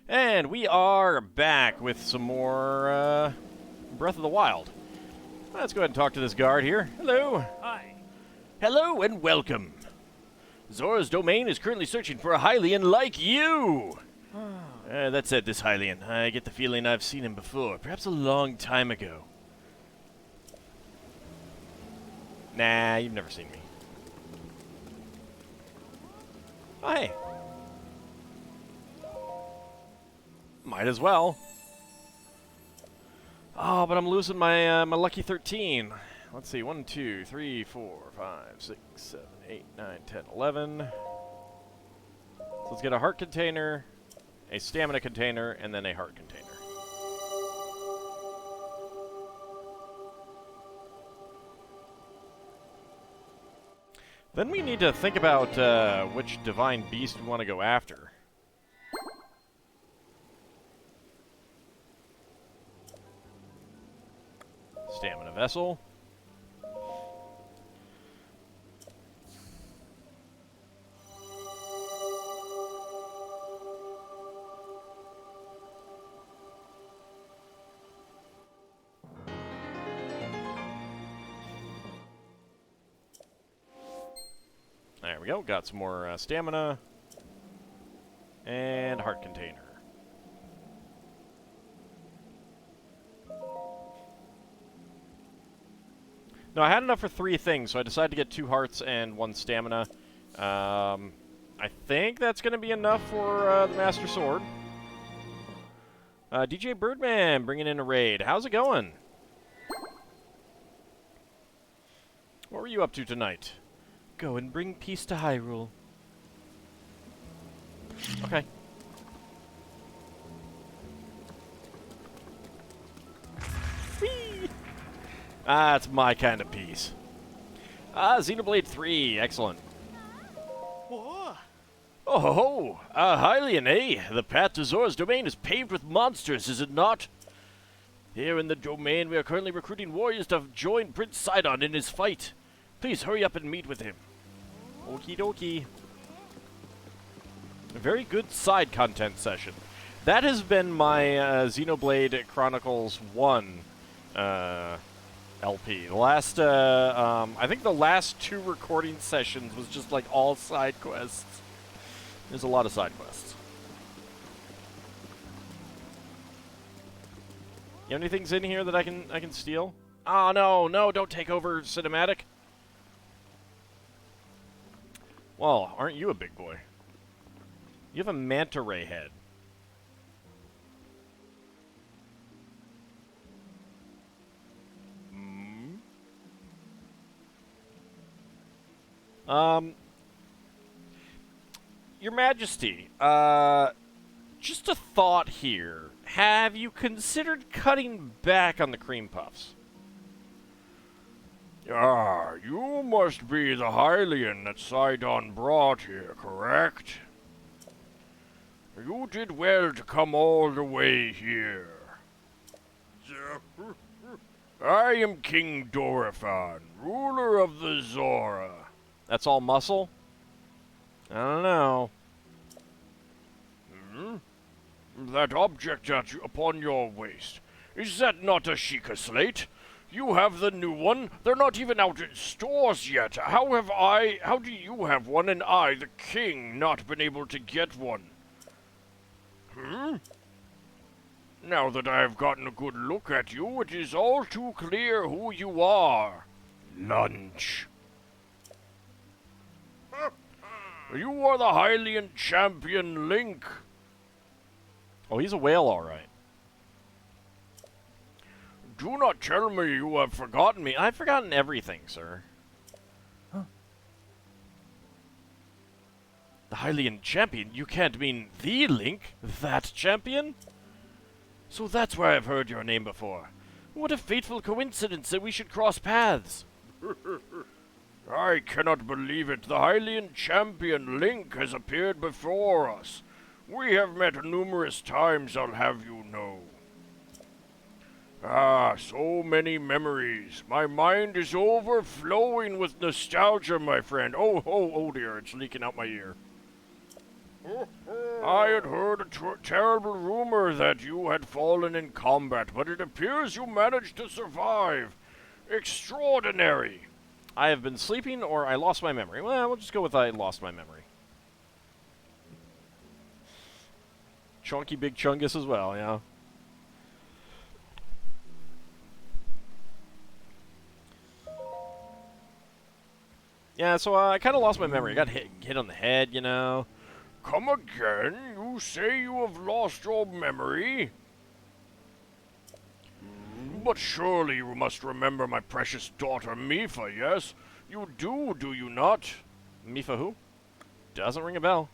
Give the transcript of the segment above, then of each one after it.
And we are back with some more Breath of the Wild. Let's go ahead and talk to this guard here. Hello. Hi. Hello and welcome. Zora's domain is currently searching for a Hylian like you. That said, this Hylian, I get the feeling I've seen him before, perhaps a long time ago. Nah, you've never seen me. Oh, hey. Might as well. Oh, but I'm losing my my lucky 13. Let's see, 1, 2, 3, 4, 5, 6, 7, 8, 9, 10, 11. So let's get a heart container, a stamina container, and then a heart container. Then we need to think about which divine beast we want to go after. Stamina vessel. There we go. Got some more stamina. And heart container. No, I had enough for 3 things, so I decided to get 2 hearts and 1 stamina. I think that's going to be enough for the Master Sword. DJ Birdman bringing in a raid. How's it going? What were you up to tonight? Go and bring peace to Hyrule. Okay. Whee! That's my kind of peace. Xenoblade 3, excellent. Whoa. Oh ho ho! Hylian, eh? The path to Zora's domain is paved with monsters, is it not? Here in the domain, we are currently recruiting warriors to join Prince Sidon in his fight. Please hurry up and meet with him. Okie dokie. A very good side content session. That has been my Xenoblade Chronicles 1 LP. The last, I think the last 2 recording sessions was just like all side quests. There's a lot of side quests. You have any things in here that I can steal? Oh no, don't take over cinematic. Well, aren't you a big boy? You have a manta ray head. Your Majesty, just a thought here. Have you considered cutting back on the cream puffs? Ah, you must be the Hylian that Sidon brought here, correct? You did well to come all the way here. I am King Dorephan, ruler of the Zora. That's all muscle? I don't know. That object upon your waist, is that not a Sheikah slate? You have the new one. They're not even out in stores yet. How do you have one and I, the king, not been able to get one? Now that I have gotten a good look at you, it is all too clear who you are. Lunch. You are the Hylian champion Link. Oh, he's a whale, all right. Do not tell me you have forgotten me. I've forgotten everything, sir. Huh? The Hylian champion? You can't mean the Link? That champion? So that's where I've heard your name before. What a fateful coincidence that we should cross paths. I cannot believe it. The Hylian champion Link has appeared before us. We have met numerous times, I'll have you know. Ah, so many memories. My mind is overflowing with nostalgia, my friend. Oh dear, it's leaking out my ear. I had heard a terrible rumor that you had fallen in combat, but it appears you managed to survive. Extraordinary. I have been sleeping, or I lost my memory. Well, we'll just go with I lost my memory. Chunky Big Chungus as well, yeah. Yeah, so I kind of lost my memory. I got hit on the head, you know. Come again? You say you have lost your memory? But surely you must remember my precious daughter Mifa, yes? You do you not? Mifa who? Doesn't ring a bell.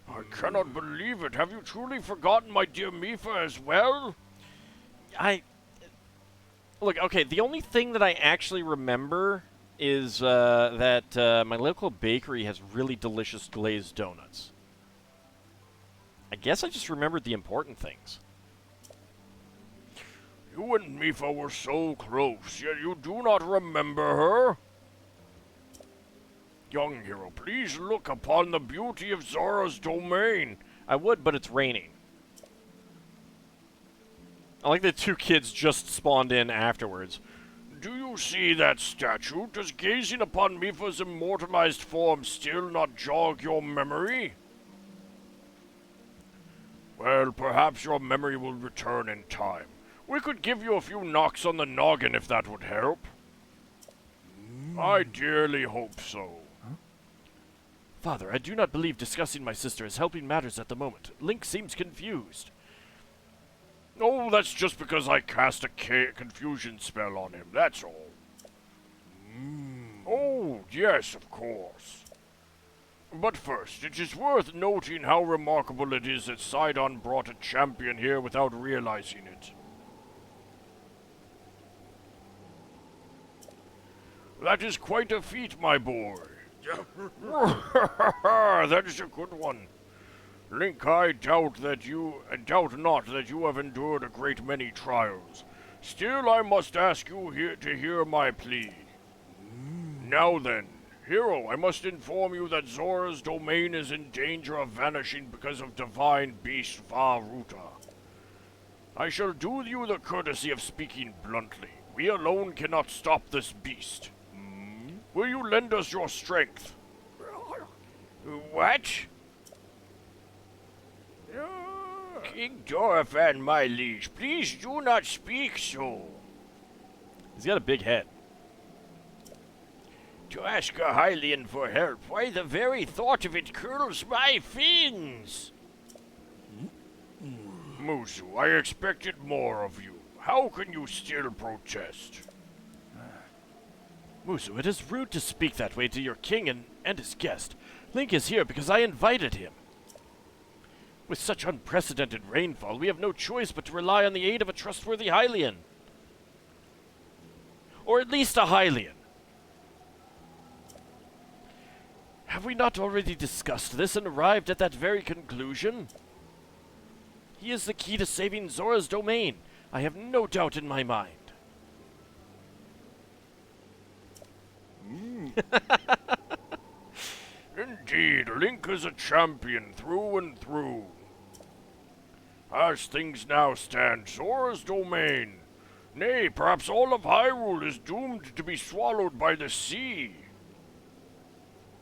I cannot believe it. Have you truly forgotten my dear Mifa as well? Look, okay, the only thing that I actually remember is that my local bakery has really delicious glazed donuts. I guess I just remembered the important things. You and Mifa were so close, yet you do not remember her? Young hero, please look upon the beauty of Zora's domain. I would, but it's raining. I like the two kids just spawned in afterwards. Do you see that statue? Does gazing upon Mifa's immortalized form still not jog your memory? Well, perhaps your memory will return in time. We could give you a few knocks on the noggin if that would help. I dearly hope so. Father, I do not believe discussing my sister is helping matters at the moment. Link seems confused. Oh, that's just because I cast a confusion spell on him, that's all. Oh, yes, of course. But first, it is worth noting how remarkable it is that Sidon brought a champion here without realizing it. That is quite a feat, my boy. That is a good one. Link, I doubt not that you have endured a great many trials. Still, I must ask you to hear my plea. Now then, hero, I must inform you that Zora's domain is in danger of vanishing because of divine beast Vah Ruta. I shall do you the courtesy of speaking bluntly. We alone cannot stop this beast. Will you lend us your strength? What? King Dorephan, my liege, please do not speak so. He's got a big head. To ask a Hylian for help, why the very thought of it curdles my fins. Musu, I expected more of you. How can you still protest? Musu, it is rude to speak that way to your king and his guest. Link is here because I invited him. With such unprecedented rainfall, we have no choice but to rely on the aid of a trustworthy Hylian. Or at least a Hylian. Have we not already discussed this and arrived at that very conclusion? He is the key to saving Zora's domain. I have no doubt in my mind. Indeed, Link is a champion through and through. As things now stand, Zora's domain, nay, perhaps all of Hyrule is doomed to be swallowed by the sea.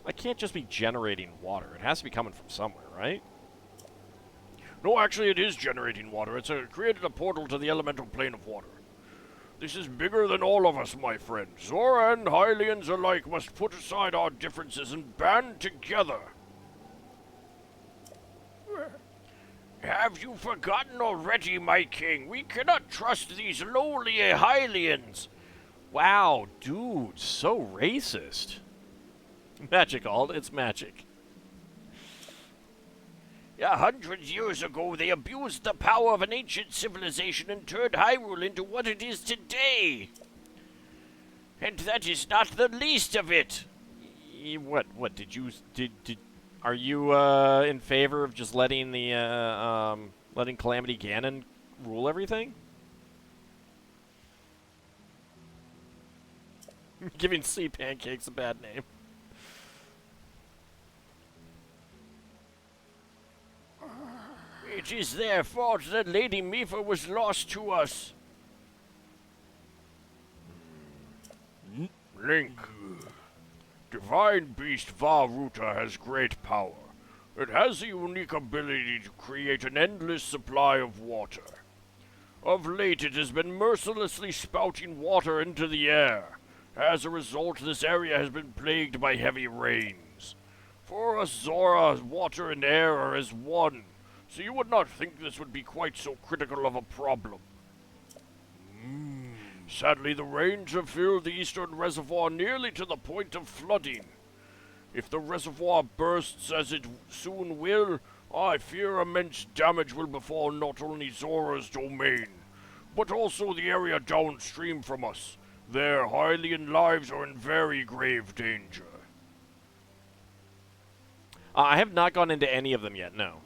I can't just be generating water. It has to be coming from somewhere, right? No, actually it is generating water. It's created a portal to the elemental plane of water. This is bigger than all of us, my friend. Zora and Hylians alike must put aside our differences and band together. Have you forgotten already, my king? We cannot trust these lowly Hylians. Wow, dude, so racist. Magic, Ald, it's magic. 100 years ago, they abused the power of an ancient civilization and turned Hyrule into what it is today. And that is not the least of it. What, are you, in favor of just letting letting Calamity Ganon rule everything? Giving sea pancakes a bad name. It is their fault that Lady Mifa was lost to us. Link. Divine Beast Varuta has great power. It has the unique ability to create an endless supply of water. Of late, it has been mercilessly spouting water into the air. As a result, this area has been plagued by heavy rains. For us, Zora, water and air are as one, so you would not think this would be quite so critical of a problem. Sadly, the rains have filled the eastern reservoir nearly to the point of flooding. If the reservoir bursts, as it soon will, I fear immense damage will befall not only Zora's domain, but also the area downstream from us. Their Hylian lives are in very grave danger. I have not gone into any of them yet, no.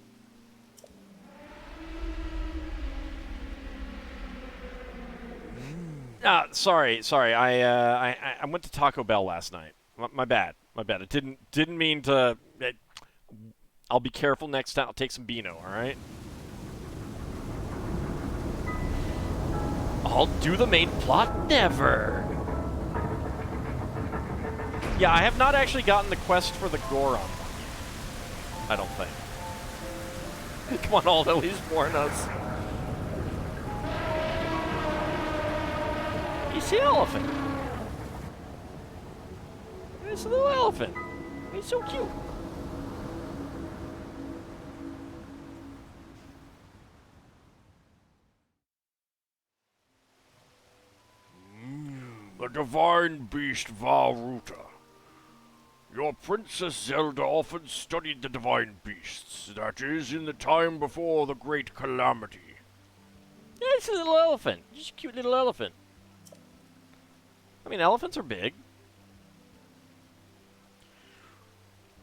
Sorry. I went to Taco Bell last night. My bad. It didn't mean to. I'll be careful next time. I'll take some Beano. All right. I'll do the main plot. Never. Yeah, I have not actually gotten the quest for the Goron one yet. I don't think. Come on, Aldo. He's warn us. He's the elephant. It's a little elephant. He's so cute. The divine beast Varuta. Your Princess Zelda often studied the divine beasts, that is, in the time before the great calamity. Yeah, it's a little elephant. Just a cute little elephant. I mean, elephants are big.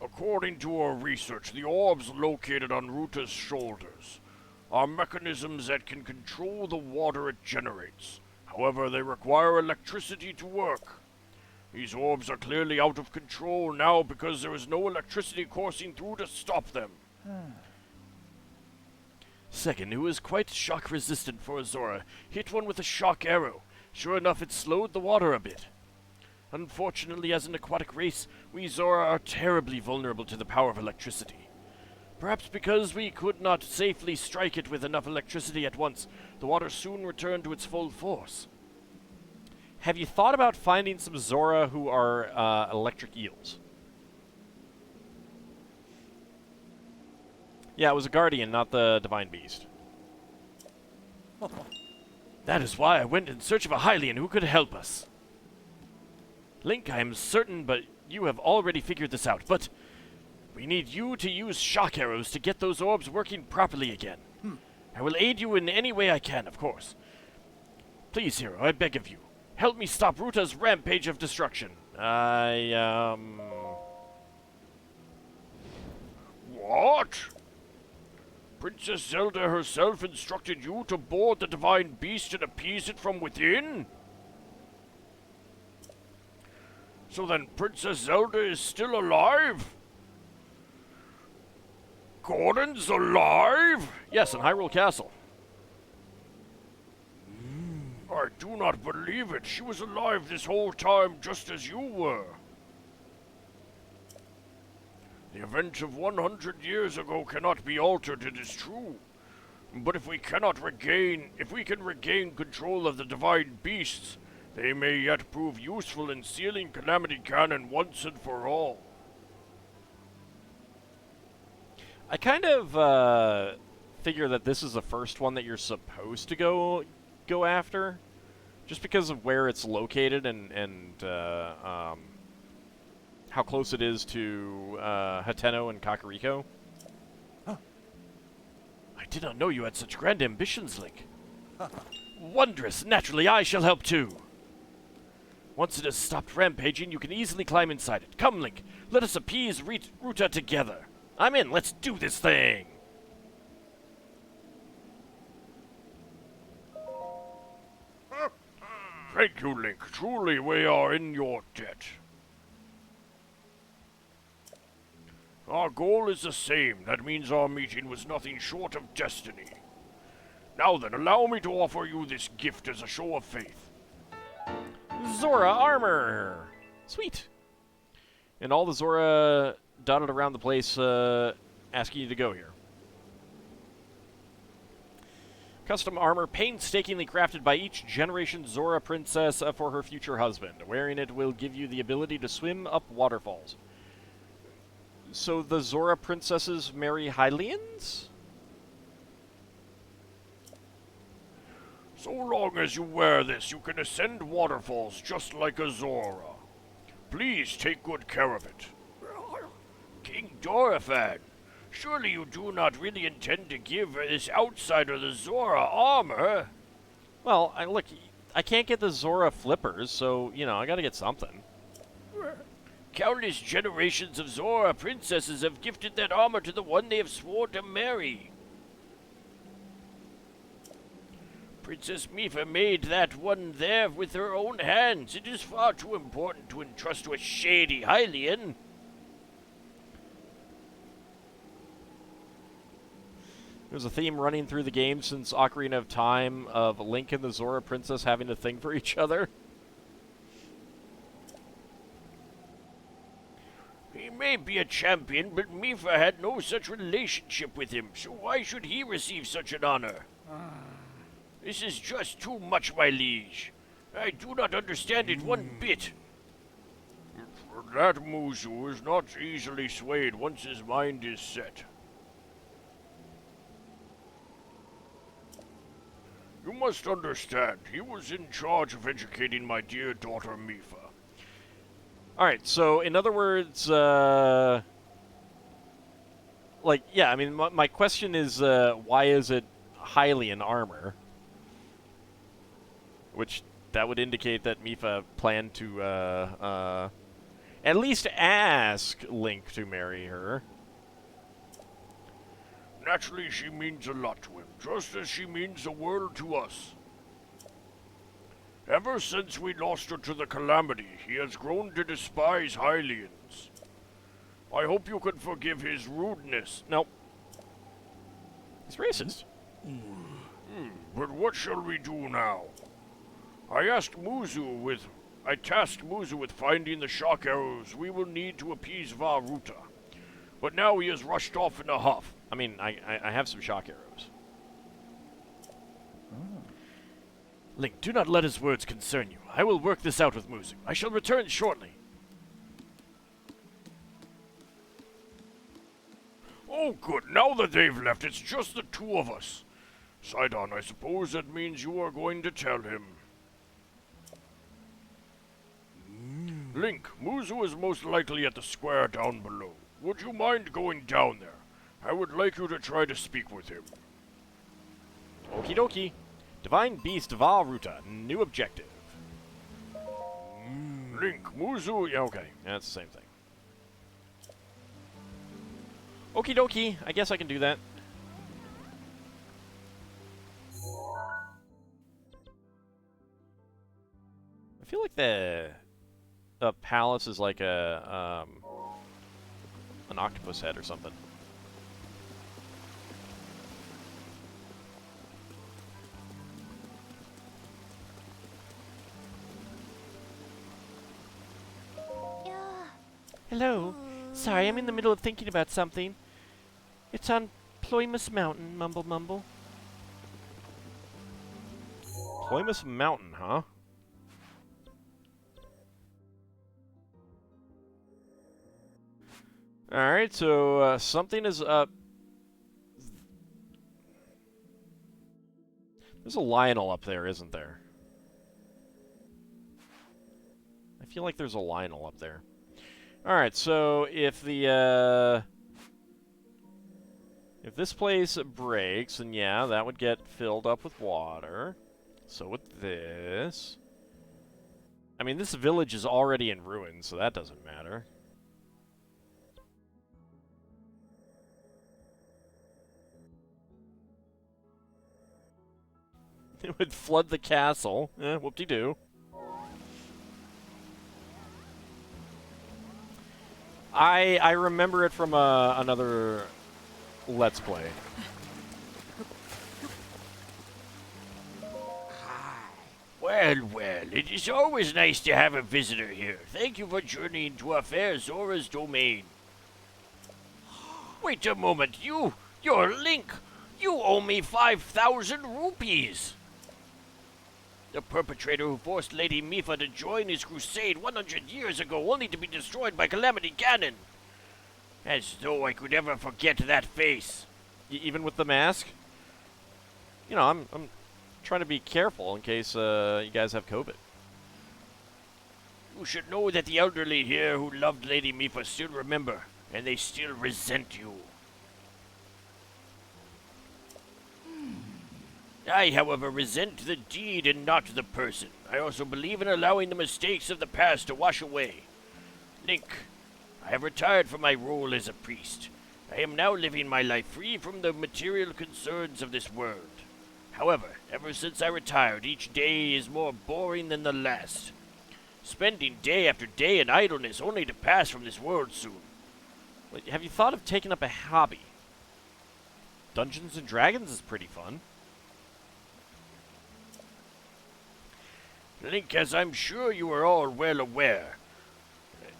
According to our research, the orbs located on Ruta's shoulders are mechanisms that can control the water it generates. However, they require electricity to work. These orbs are clearly out of control now because there is no electricity coursing through to stop them. Second, who is quite shock resistant for Zora, hit one with a shock arrow. Sure enough, it slowed the water a bit. Unfortunately, as an aquatic race, we Zora are terribly vulnerable to the power of electricity. Perhaps because we could not safely strike it with enough electricity at once, the water soon returned to its full force. Have you thought about finding some Zora who are electric eels? Yeah, it was a guardian, not the divine beast. That is why I went in search of a Hylian who could help us. Link, I am certain, but you have already figured this out, but we need you to use shock arrows to get those orbs working properly again. I will aid you in any way I can, of course. Please, hero, I beg of you. Help me stop Ruta's rampage of destruction. What? Princess Zelda herself instructed you to board the divine beast and appease it from within? So then Princess Zelda is still alive? Gordon's alive? Yes, in Hyrule Castle. I do not believe it. She was alive this whole time just as you were. The events of 100 years ago cannot be altered, it is true. But if we can regain control of the divine beasts, they may yet prove useful in sealing Calamity Ganon once and for all. I kind of figure that this is the first one that you're supposed to go after, just because of where it's located and how close it is to Hateno and Kakariko. I did not know you had such grand ambitions, Link. Wondrous! Naturally, I shall help too. Once it has stopped rampaging, you can easily climb inside it. Come, Link, let us appease Ruta together. I'm in, let's do this thing! Thank you, Link. Truly, we are in your debt. Our goal is the same. That means our meeting was nothing short of destiny. Now then, allow me to offer you this gift as a show of faith. Zora armor! Sweet. And all the Zora dotted around the place asking you to go here. Custom armor painstakingly crafted by each generation Zora princess for her future husband. Wearing it will give you the ability to swim up waterfalls. So the Zora princesses marry Hylians? So long as you wear this, you can ascend waterfalls just like a Zora. Please take good care of it. King Dorephan, surely you do not really intend to give this outsider the Zora armor? Well, look, I can't get the Zora flippers, so, you know, I gotta get something. Countless generations of Zora princesses have gifted that armor to the one they have sworn to marry. Princess Mipha made that one there with her own hands. It is far too important to entrust to a shady Hylian. There's a theme running through the game since Ocarina of Time of Link and the Zora princess having a thing for each other. He may be a champion, but Mipha had no such relationship with him, so why should he receive such an honor? This is just too much, my liege. I do not understand it one bit. That Muzu is not easily swayed once his mind is set. You must understand, he was in charge of educating my dear daughter Mipha. Alright, so in other words, like, yeah, I mean, my question is, why is it Hylian armor? Which, that would indicate that Mipha planned to, at least ask Link to marry her. Naturally, she means a lot to him, just as she means the world to us. Ever since we lost her to the Calamity, he has grown to despise Hylians. I hope you can forgive his rudeness. Nope. He's racist. But what shall we do now? I tasked Muzu with finding the shock arrows we will need to appease Varuta. But now he has rushed off in a huff. I mean, I have some shock arrows. Link, do not let his words concern you. I will work this out with Muzu. I shall return shortly. Oh, good. Now that they've left, it's just the two of us. Sidon, I suppose that means you are going to tell him. Link, Muzu is most likely at the square down below. Would you mind going down there? I would like you to try to speak with him. Okie dokie. Divine Beast Varuta. New objective. Link, Muzu... Yeah, okay. That's the same thing. Okie dokie. I guess I can do that. I feel like the palace is like a an octopus head or something. Hello. Sorry, I'm in the middle of thinking about something. It's on Plumas Mountain, mumble mumble. Plumas Mountain, huh? Alright, so something is up. There's a Lynel up there, isn't there? I feel like there's a Lynel up there. Alright, so if the, if this place breaks, then yeah, that would get filled up with water. So would this. I mean, this village is already in ruins, so that doesn't matter. It would flood the castle. Whoop-de-doo. I remember it from another Let's Play. Well, well, it is always nice to have a visitor here. Thank you for journeying to our fair Zora's domain. Wait a moment, you're Link. You owe me 5,000 rupees. The perpetrator who forced Lady Mipha to join his crusade 100 years ago, only to be destroyed by Calamity Ganon. As though I could ever forget that face. Even with the mask? You know, I'm trying to be careful in case you guys have COVID. You should know that the elderly here who loved Lady Mipha still remember, and they still resent you. I, however, resent the deed and not the person. I also believe in allowing the mistakes of the past to wash away. Link, I have retired from my role as a priest. I am now living my life free from the material concerns of this world. However, ever since I retired, each day is more boring than the last. Spending day after day in idleness only to pass from this world soon. Wait, have you thought of taking up a hobby? Dungeons and Dragons is pretty fun. Link, as I'm sure you are all well aware,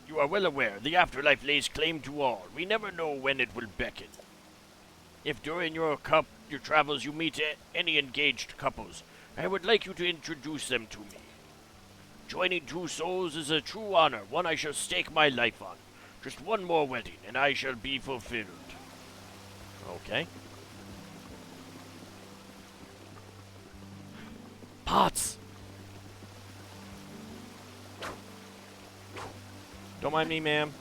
the afterlife lays claim to all. We never know when it will beckon. If during your travels you meet any engaged couples, I would like you to introduce them to me. Joining two souls is a true honor, one I shall stake my life on. Just one more wedding, and I shall be fulfilled. Okay. Pots! Don't mind me, ma'am.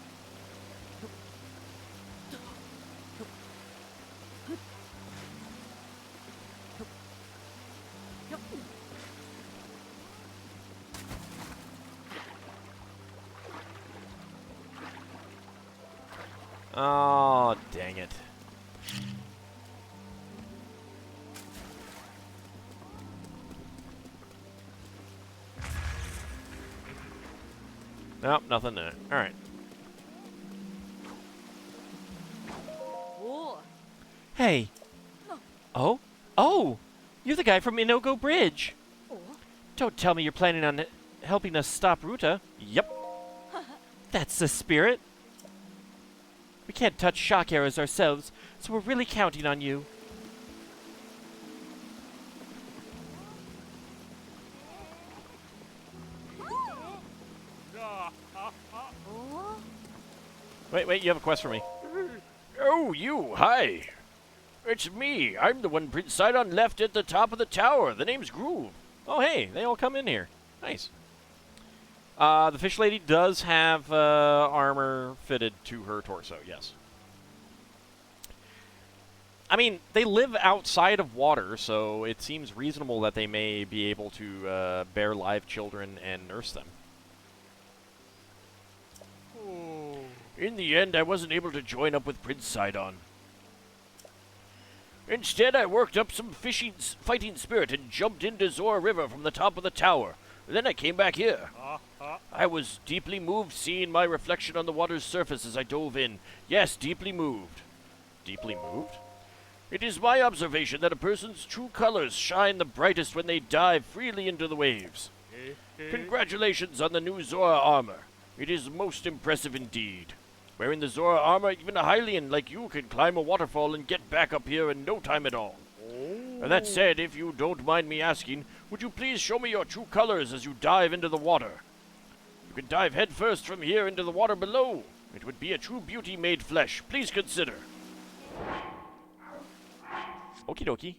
Oh, dang it. Nope, nothing there. Alright. Whoa. Hey. Oh? Oh! You're the guy from Inogo Bridge. Oh. Don't tell me you're planning on helping us stop Ruta. Yep. That's the spirit. We can't touch shock arrows ourselves, so we're really counting on you. Oh. Wait, you have a quest for me. Oh, you, hi. It's me. I'm the one Prince Sidon left at the top of the tower. The name's Groove. Oh, hey, they all come in here. Nice. The fish lady does have armor fitted to her torso, yes. I mean, they live outside of water, so it seems reasonable that they may be able to bear live children and nurse them. In the end, I wasn't able to join up with Prince Sidon. Instead, I worked up some fighting spirit and jumped into Zora River from the top of the tower. Then I came back here. I was deeply moved seeing my reflection on the water's surface as I dove in. Yes, deeply moved. Deeply moved? It is my observation that a person's true colors shine the brightest when they dive freely into the waves. Congratulations on the new Zora armor. It is most impressive indeed. Wearing the Zora armor, even a Hylian like you can climb a waterfall and get back up here in no time at all. That said, if you don't mind me asking, would you please show me your true colors as you dive into the water? You can dive headfirst from here into the water below. It would be a true beauty made flesh. Please consider. Okie dokie.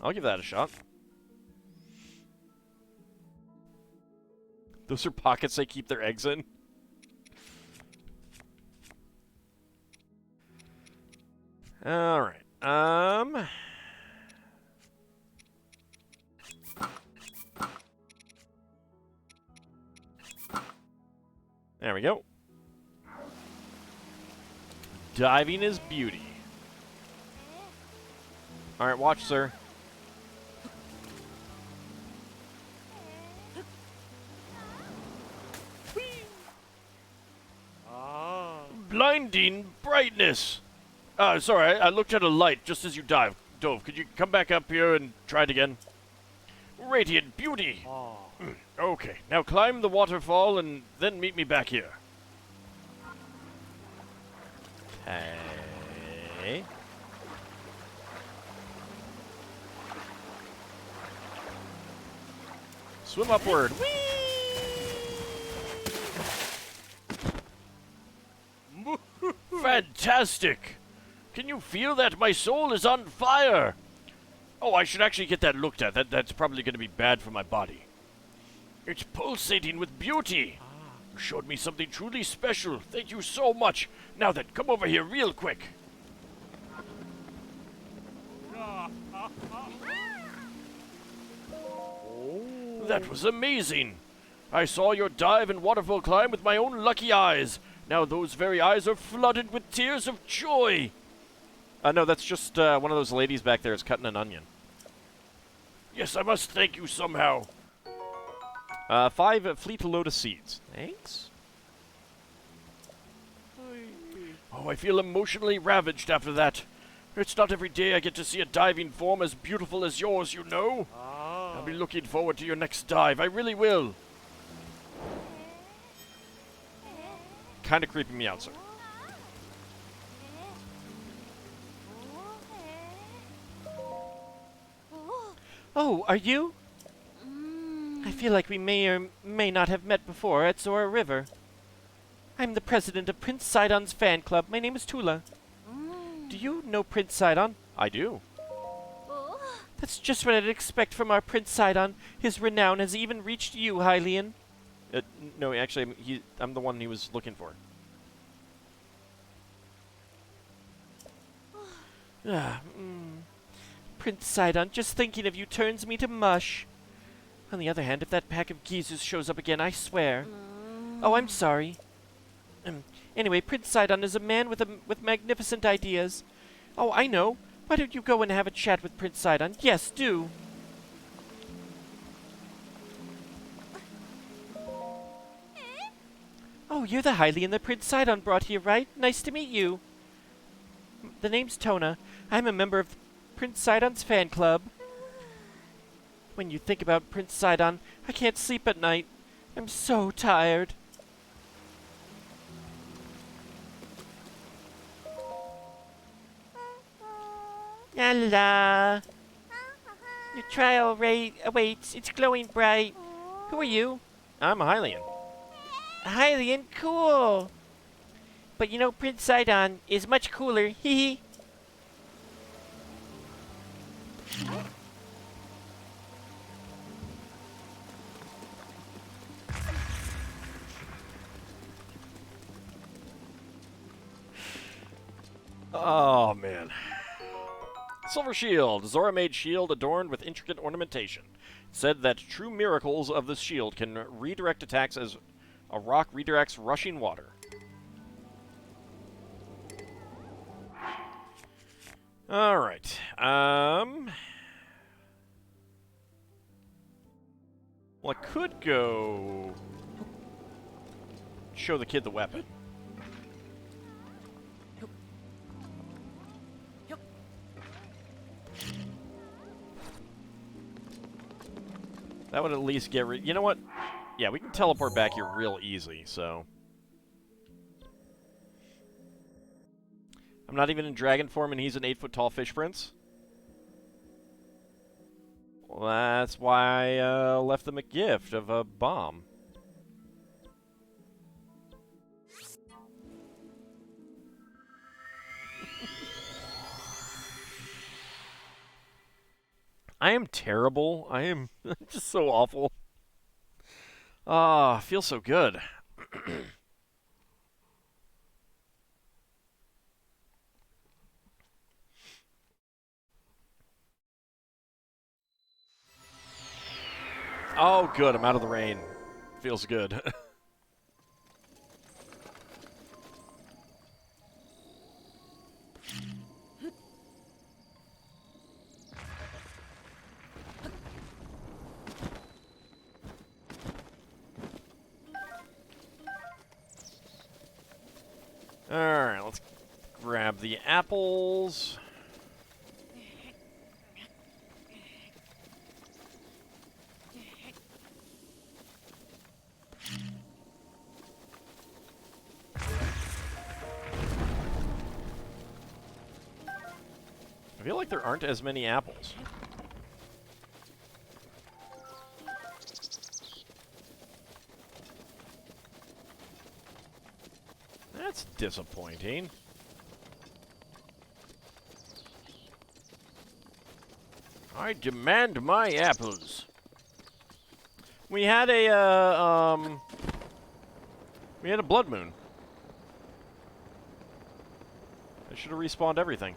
I'll give that a shot. Those are pockets they keep their eggs in. Alright. There we go. Diving is beauty. Alright, watch, sir. blinding brightness. Sorry, I looked at a light just as you dove. Could you come back up here and try it again? Radiant beauty. Okay, now climb the waterfall and then meet me back here. Okay. Swim upward. Fantastic! Can you feel that? My soul is on fire! Oh, I should actually get that looked at. That's probably going to be bad for my body. It's pulsating with beauty! You showed me something truly special. Thank you so much. Now then, come over here real quick. That was amazing! I saw your dive and waterfall climb with my own lucky eyes. Now those very eyes are flooded with tears of joy. No, that's just one of those ladies back there is cutting an onion. Yes, I must thank you somehow. 5 fleet load of seeds. Thanks. Oh, I feel emotionally ravaged after that. It's not every day I get to see a diving form as beautiful as yours, you know. I'll be looking forward to your next dive. I really will. Kind of creeping me out, sir. Oh, are you? I feel like we may or may not have met before at Zora River. I'm the president of Prince Sidon's fan club. My name is Tula. Do you know Prince Sidon? I do. That's just what I'd expect from our Prince Sidon. His renown has even reached you, Hylian. No, actually, I'm the one he was looking for. Prince Sidon, just thinking of you turns me to mush. On the other hand, if that pack of geezers shows up again, I swear. Oh, I'm sorry. Anyway, Prince Sidon is a man with magnificent ideas. Oh, I know. Why don't you go and have a chat with Prince Sidon? Yes, do. Oh, you're the Hylian that Prince Sidon brought here, right? Nice to meet you. The name's Tona. I'm a member of Prince Sidon's fan club. When you think about Prince Sidon, I can't sleep at night. I'm so tired. La la la. Your trial awaits. It's glowing bright. Who are you? I'm a Hylian. A Hylian? Cool. But you know, Prince Sidon is much cooler. Hee hee. Oh, man. Silver shield. Zora-made shield adorned with intricate ornamentation. Said that true miracles of this shield can redirect attacks as a rock redirects rushing water. Alright. Well, I could go show the kid the weapon. That would at least get you know what? Yeah, we can teleport back here real easy, so... I'm not even in dragon form and he's an 8-foot-tall fish prince? Well, that's why I left them a gift of a bomb. I am terrible. I am just so awful. Ah, feels so good. Oh, good. I'm out of the rain. Feels good. Alright, let's grab the apples. I feel like there aren't as many apples. That's disappointing. I demand my apples. We had a blood moon. I should have respawned everything.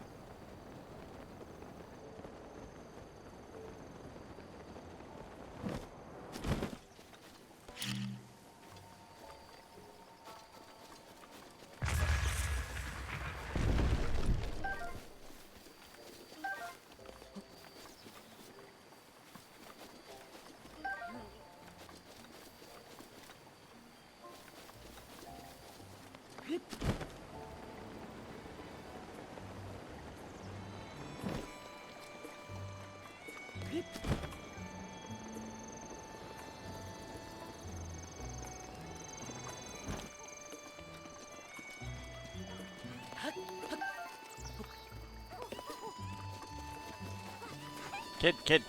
Kid.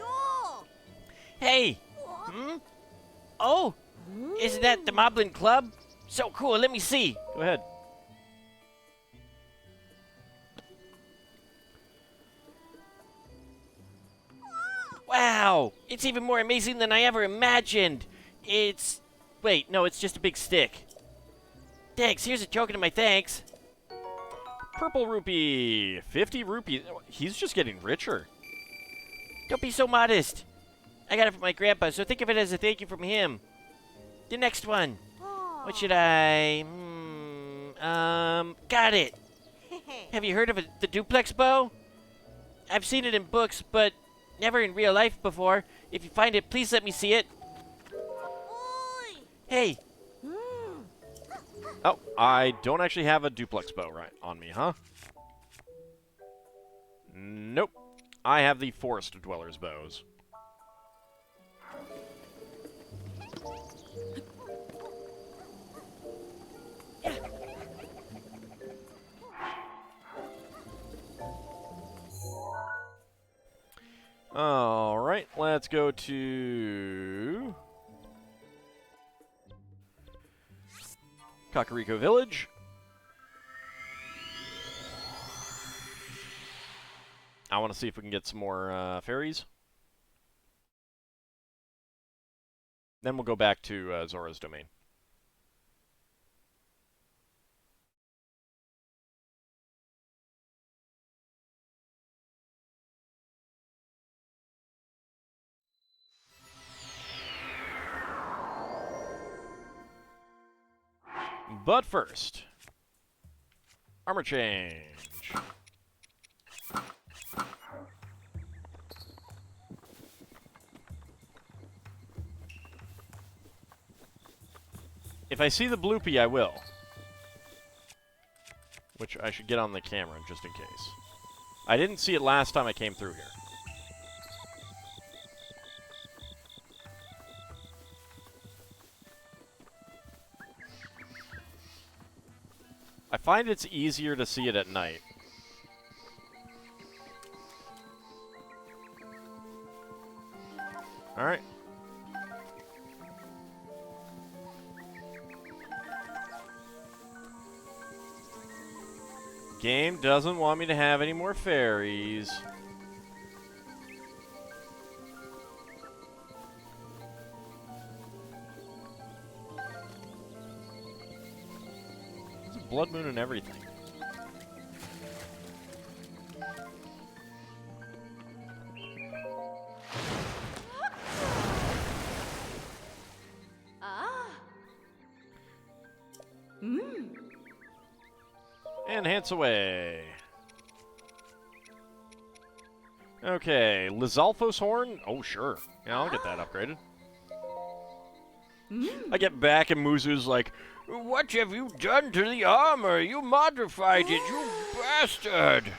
No! Hey! Hmm? Oh! Isn't that the Moblin Club? So cool, let me see. Go ahead. Wow! It's even more amazing than I ever imagined. It's... Wait, no, it's just a big stick. Thanks, here's a token of my thanks. Purple rupee. 50 rupees. He's just getting richer. Don't be so modest. I got it from my grandpa, so think of it as a thank you from him. The next one. What should I... got it. Have you heard of the duplex bow? I've seen it in books, but never in real life before. If you find it, please let me see it. Hey, Oh, I don't actually have a duplex bow right on me, huh? Nope. I have the forest dwellers bows. Alright, let's go to Kakariko Village. I want to see if we can get some more fairies. Then we'll go back to Zora's domain. But first, armor change. If I see the bloopy, I will. Which I should get on the camera just in case. I didn't see it last time I came through here. I find it's easier to see it at night. Alright. Game doesn't want me to have any more fairies. There's a blood moon and everything. Enhance away. Okay, Lizalfos Horn? Oh, sure. Yeah, I'll get that upgraded. I get back and Muzu's like, What have you done to the armor? You modified it, you bastard!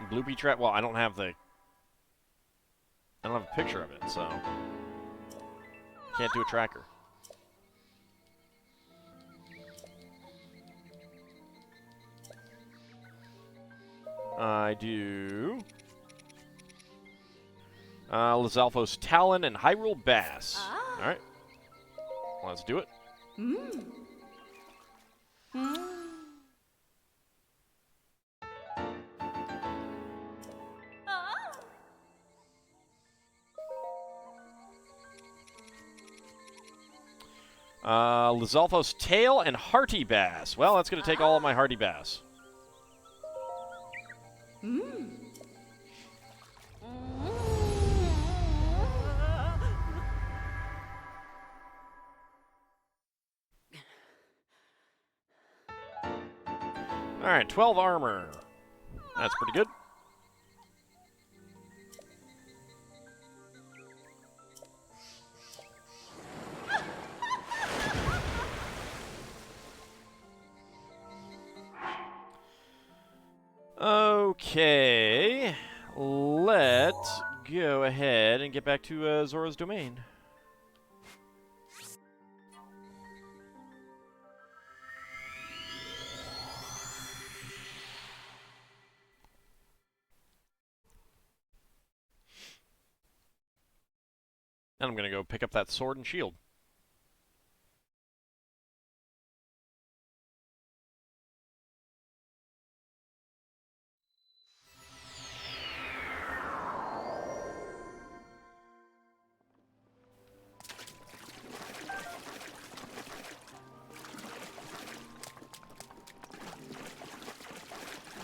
Blue Bee Trap. Well, I don't have a picture of it, so can't do a tracker. I do. Lizalfos Talon and Hyrule Bass. All right. Let's do it. Lizalfos Tail and Hearty Bass. Well, that's going to take all of my Hearty Bass. Alright, 12 armor. That's pretty good. Okay, let's go ahead and get back to Zora's domain. And I'm going to go pick up that sword and shield.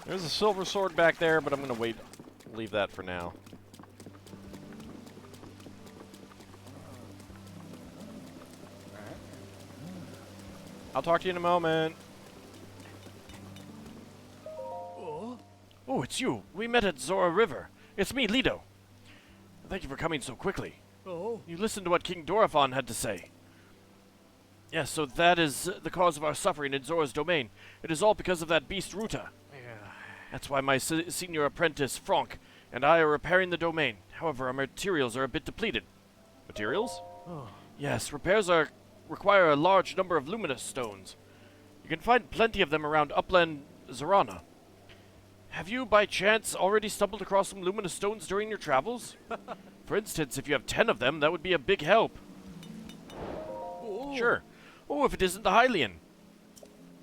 There's a silver sword back there, but I'm going to leave that for now. I'll talk to you in a moment. Oh, it's you. We met at Zora River. It's me, Lido. Thank you for coming so quickly. Oh. You listened to what King Dorephan had to say. Yes, so that is the cause of our suffering in Zora's domain. It is all because of that beast Ruta. That's why my senior apprentice, Franck, and I are repairing the domain. However, our materials are a bit depleted. Materials? Oh. Yes, repairs require a large number of luminous stones. You can find plenty of them around upland Zorana. Have you, by chance, already stumbled across some luminous stones during your travels? For instance, if you have 10 of them, that would be a big help. Oh. Sure. Oh, if it isn't the Hylian.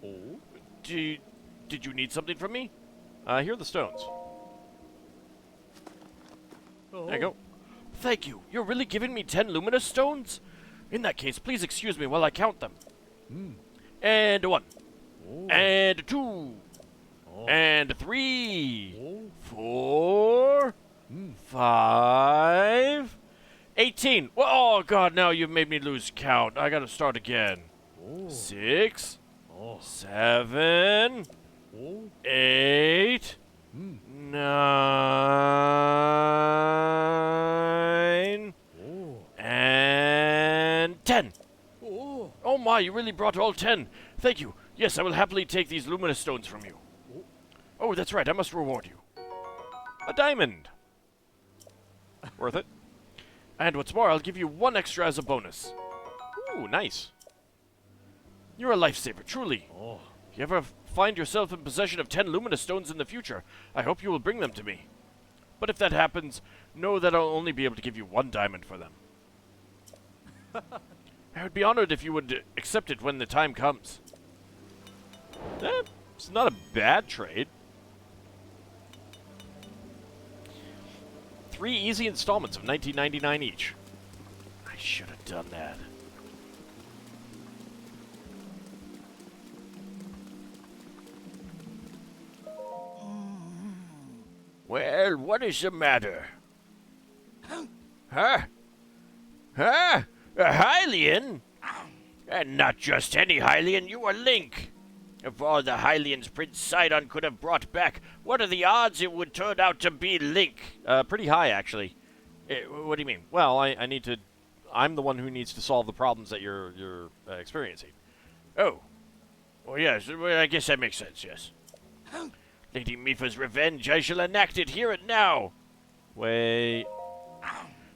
Oh? Did you need something from me? Here are the stones. Oh. There you go. Thank you. You're really giving me 10 luminous stones? In that case, please excuse me while I count them. And 1. Oh. And 2. Oh. And 3. Oh. 4. 5. 18. Oh, God, now you've made me lose count. I gotta start again. Oh. 6. Oh. 7. Oh. 8. 9. Oh. And 10. Oh. Oh my, you really brought all 10. Thank you. Yes, I will happily take these luminous stones from you. Oh, that's right, I must reward you. A diamond. Worth it. And what's more, I'll give you 1 extra as a bonus. Ooh, nice. You're a lifesaver, truly. Oh. If you ever find yourself in possession of 10 luminous stones in the future, I hope you will bring them to me. But if that happens, know that I'll only be able to give you 1 diamond for them. I would be honored if you would accept it when the time comes. It's not a bad trade. 3 easy installments of $19.99 each. I should have done that. Well, what is the matter? Huh? Huh? A Hylian? And not just any Hylian, you are Link. Of all the Hylians Prince Sidon could have brought back, what are the odds it would turn out to be Link? Pretty high, actually. What do you mean? Well, I need to I'm the one who needs to solve the problems that you're experiencing. Oh. Well, yes, well, I guess that makes sense, yes. Lady Mifa's revenge, I shall enact it here and now. Wait.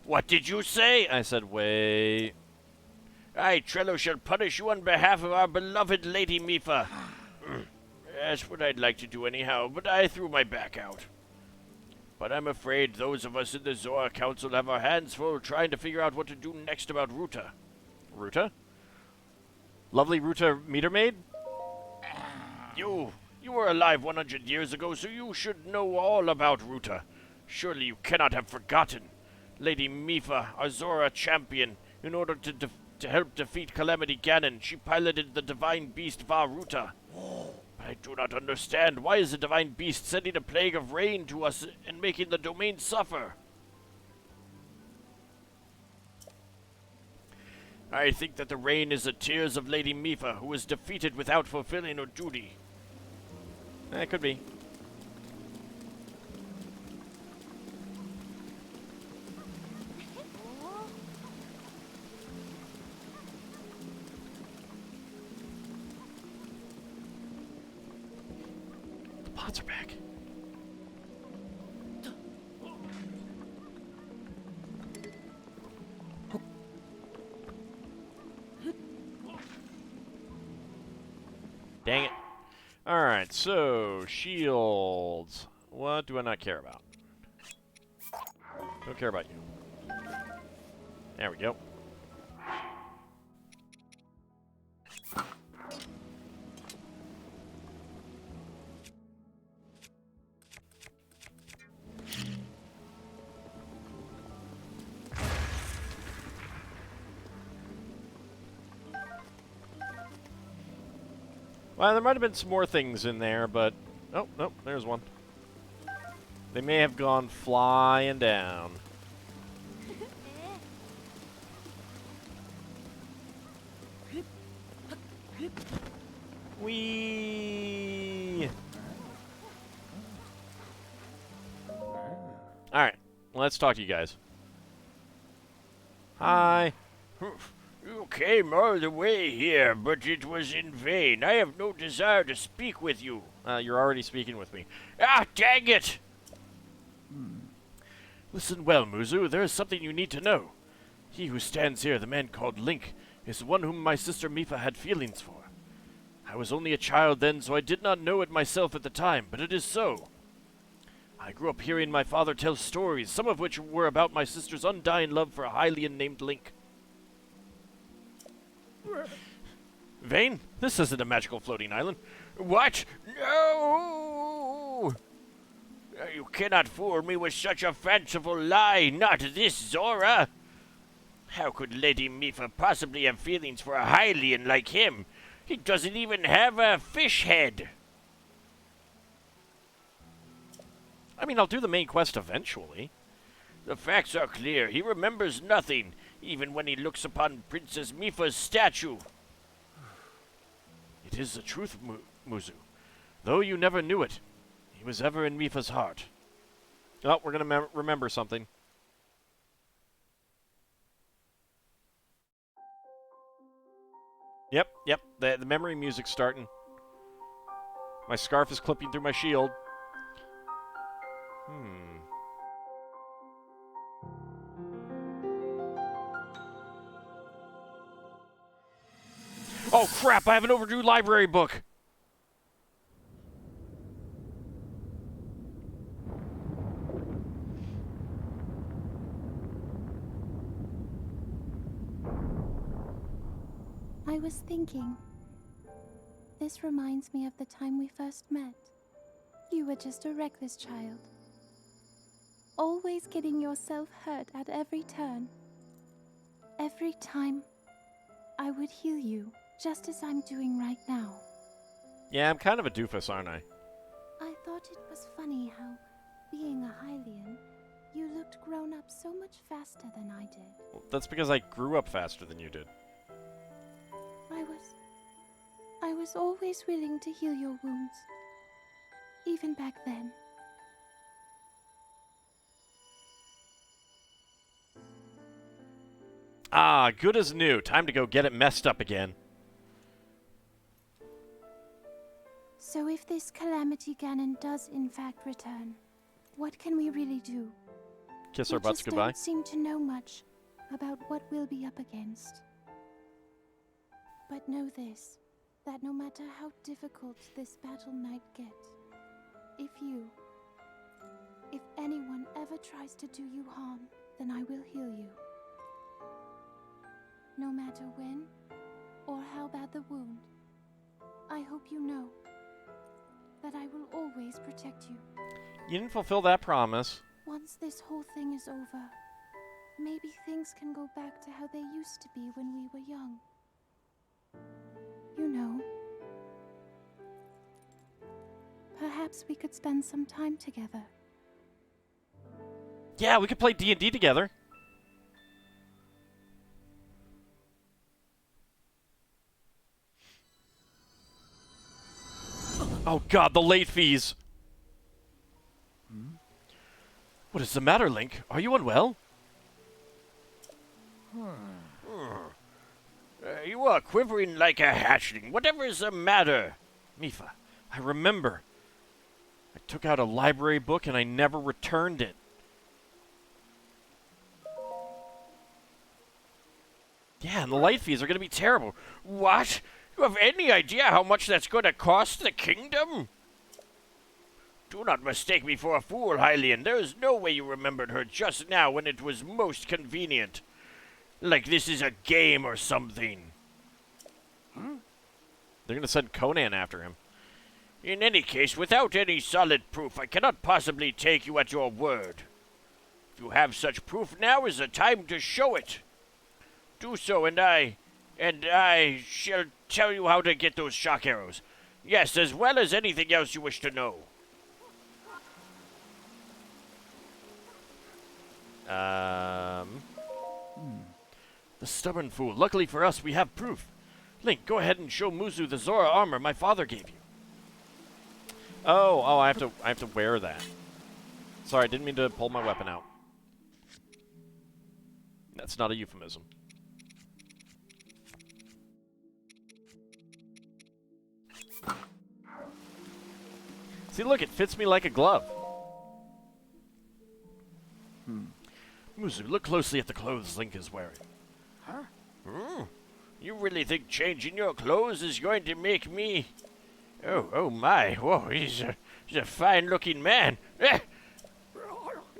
What did you say? I said wait. I, Trello, shall punish you on behalf of our beloved Lady Mifa. That's what I'd like to do anyhow, but I threw my back out. But I'm afraid those of us in the Zora Council have our hands full trying to figure out what to do next about Ruta. Ruta? Lovely Ruta meter maid? You were alive 100 years ago, so you should know all about Ruta. Surely you cannot have forgotten. Lady Mifa, our Zora champion, in order to help defeat Calamity Ganon, she piloted the divine beast Varuta. But I do not understand. Why is the divine beast sending a plague of rain to us and making the domain suffer? I think that the rain is the tears of Lady Mifa, who was defeated without fulfilling her duty. It could be. The pots are back. Dang it. Alright, so, shields. What do I not care about? Don't care about you. There we go. Well, there might have been some more things in there, but... Oh, nope, there's one. They may have gone flying down. Whee! Alright, let's talk to you guys. Hi. You came all the way here, but it was in vain. I have no desire to speak with you. You're already speaking with me. Ah, dang it! Listen well, Muzu, there is something you need to know. He who stands here, the man called Link, is the one whom my sister Mifa had feelings for. I was only a child then, so I did not know it myself at the time, but it is so. I grew up hearing my father tell stories, some of which were about my sister's undying love for a Hylian named Link. Vane, this isn't a magical floating island. What? No! You cannot fool me with such a fanciful lie. Not this, Zora. How could Lady Mifa possibly have feelings for a Hylian like him? He doesn't even have a fish head. I mean, I'll do the main quest eventually. The facts are clear. He remembers nothing, even when he looks upon Princess Mifa's statue. It is the truth, Muzu. Though you never knew it, he was ever in Mifa's heart. Oh, we're gonna remember something. Yep, the memory music's starting. My scarf is clipping through my shield. Oh crap, I have an overdue library book! I was thinking. This reminds me of the time we first met. You were just a reckless child. Always getting yourself hurt at every turn. Every time, I would heal you, just as I'm doing right now. Yeah, I'm kind of a doofus, aren't I? I thought it was funny how, being a Hylian, you looked grown up so much faster than I did. Well, that's because I grew up faster than you did. I was always willing to heal your wounds. Even back then. Ah, good as new. Time to go get it messed up again. So if this Calamity Ganon does in fact return, what can we really do? Kiss We our butts just goodbye. don't seem to know much about what we'll be up against. But know this, that no matter how difficult this battle might get, if anyone ever tries to do you harm, then I will heal you. No matter when or how bad the wound, I hope you know that I will always protect you. You didn't fulfill that promise. Once this whole thing is over, maybe things can go back to how they used to be when we were young. You know, perhaps we could spend some time together. Yeah, we could play D&D together. Oh god, the late fees. What is the matter, Link? Are you unwell? You are quivering like a hatchling. Whatever is the matter? Mipha, I remember. I took out a library book and I never returned it. Yeah, and the late fees are going to be terrible. What? You have any idea how much that's going to cost the kingdom? Do not mistake me for a fool, Hylian. There is no way you remembered her just now when it was most convenient. Like this is a game or something. They're going to send Conan after him. In any case, without any solid proof, I cannot possibly take you at your word. If you have such proof, now is the time to show it. Do so, and I shall tell you how to get those shock arrows. Yes, as well as anything else you wish to know. The stubborn fool. Luckily for us, we have proof. Link, go ahead and show Muzu the Zora armor my father gave you. Oh, I have to wear that. Sorry, I didn't mean to pull my weapon out. That's not a euphemism. See, look, it fits me like a glove. Muzu, look closely at the clothes Link is wearing. You really think changing your clothes is going to make me... Oh my. Whoa, he's a fine-looking man.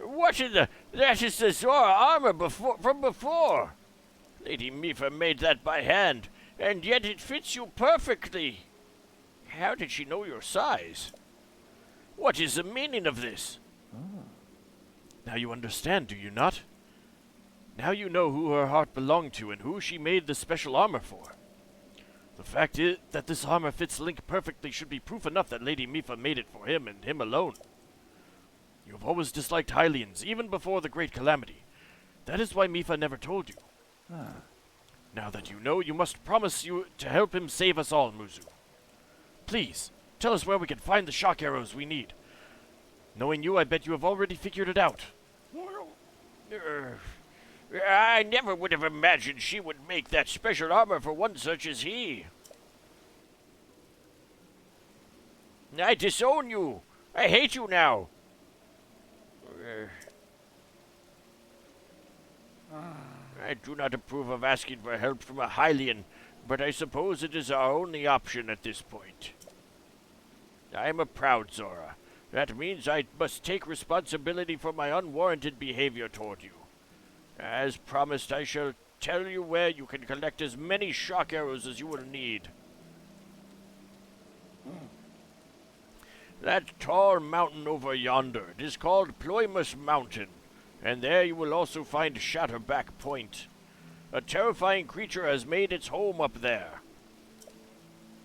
What in the... That is the Zora armor from before. Lady Mipha made that by hand, and yet it fits you perfectly. How did she know your size? What is the meaning of this? Now you understand, do you not? Now you know who her heart belonged to and who she made the special armor for. The fact is that this armor fits Link perfectly should be proof enough that Lady Mipha made it for him and him alone. You have always disliked Hylians, even before the Great Calamity. That is why Mipha never told you. Now that you know, you must promise you to help him save us all, Muzu. Please, tell us where we can find the shock arrows we need. Knowing you, I bet you have already figured it out. I never would have imagined she would make that special armor for one such as he. I disown you. I hate you now. I do not approve of asking for help from a Hylian, but I suppose it is our only option at this point. I am a proud Zora. That means I must take responsibility for my unwarranted behavior toward you. As promised, I shall tell you where you can collect as many shock arrows as you will need. That tall mountain over yonder, it is called Plumas Mountain, and there you will also find Shatterback Point. A terrifying creature has made its home up there.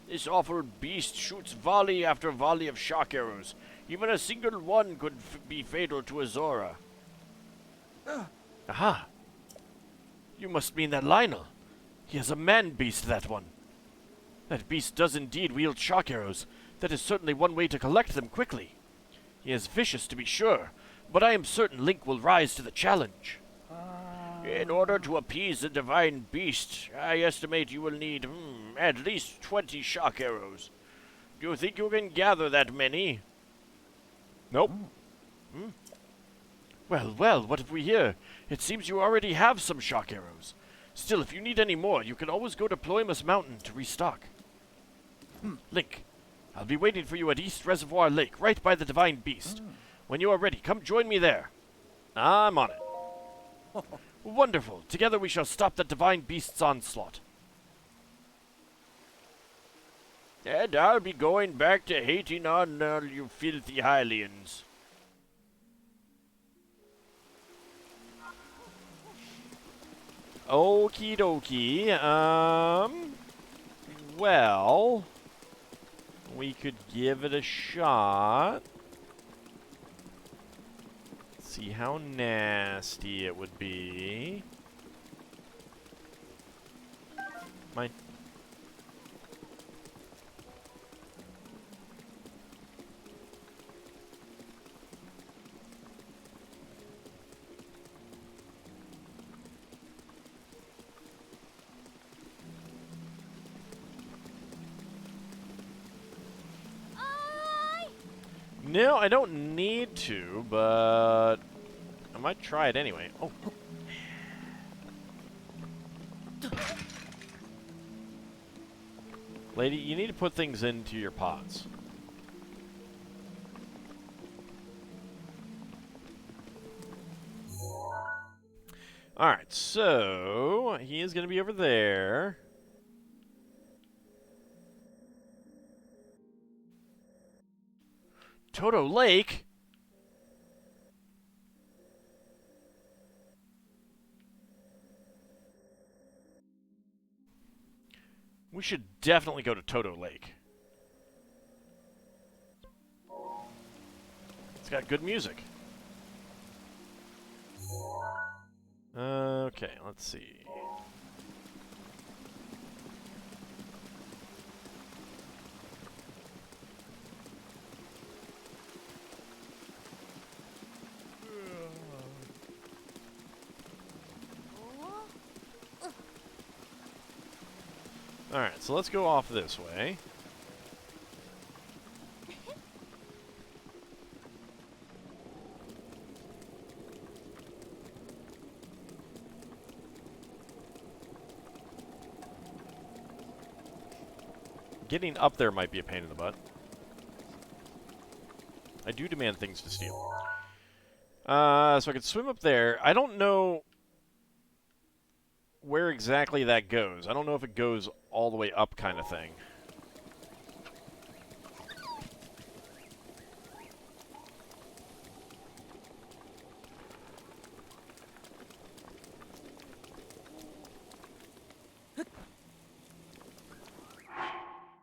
This awful beast shoots volley after volley of shock arrows. Even a single one could be fatal to a Zora. Aha! You must mean that Lynel. He is a man-beast, that one. That beast does indeed wield shock arrows. That is certainly one way to collect them quickly. He is vicious, to be sure, but I am certain Link will rise to the challenge. In order to appease the divine beast, I estimate you will need at least 20 shock arrows. Do you think you can gather that many? Nope. Well, well, what have we here? It seems you already have some shock arrows. Still, if you need any more, you can always go to Plumas Mountain to restock. Link, I'll be waiting for you at East Reservoir Lake, right by the Divine Beast. When you are ready, come join me there. I'm on it. Wonderful. Together we shall stop the Divine Beast's onslaught. And I'll be going back to hating on you filthy Hylians. Okie dokie. Well, we could give it a shot. See how nasty it would be. Mine. No, I don't need to, but I might try it anyway. Oh. Lady, you need to put things into your pots. Alright, so he is going to be over there. Toto Lake? We should definitely go to Toto Lake. It's got good music. Okay, let's see. Alright, so let's go off this way. Getting up there might be a pain in the butt. I do demand things to steal. So I could swim up there. I don't know where exactly that goes. I don't know if it goes all the way up kind of thing.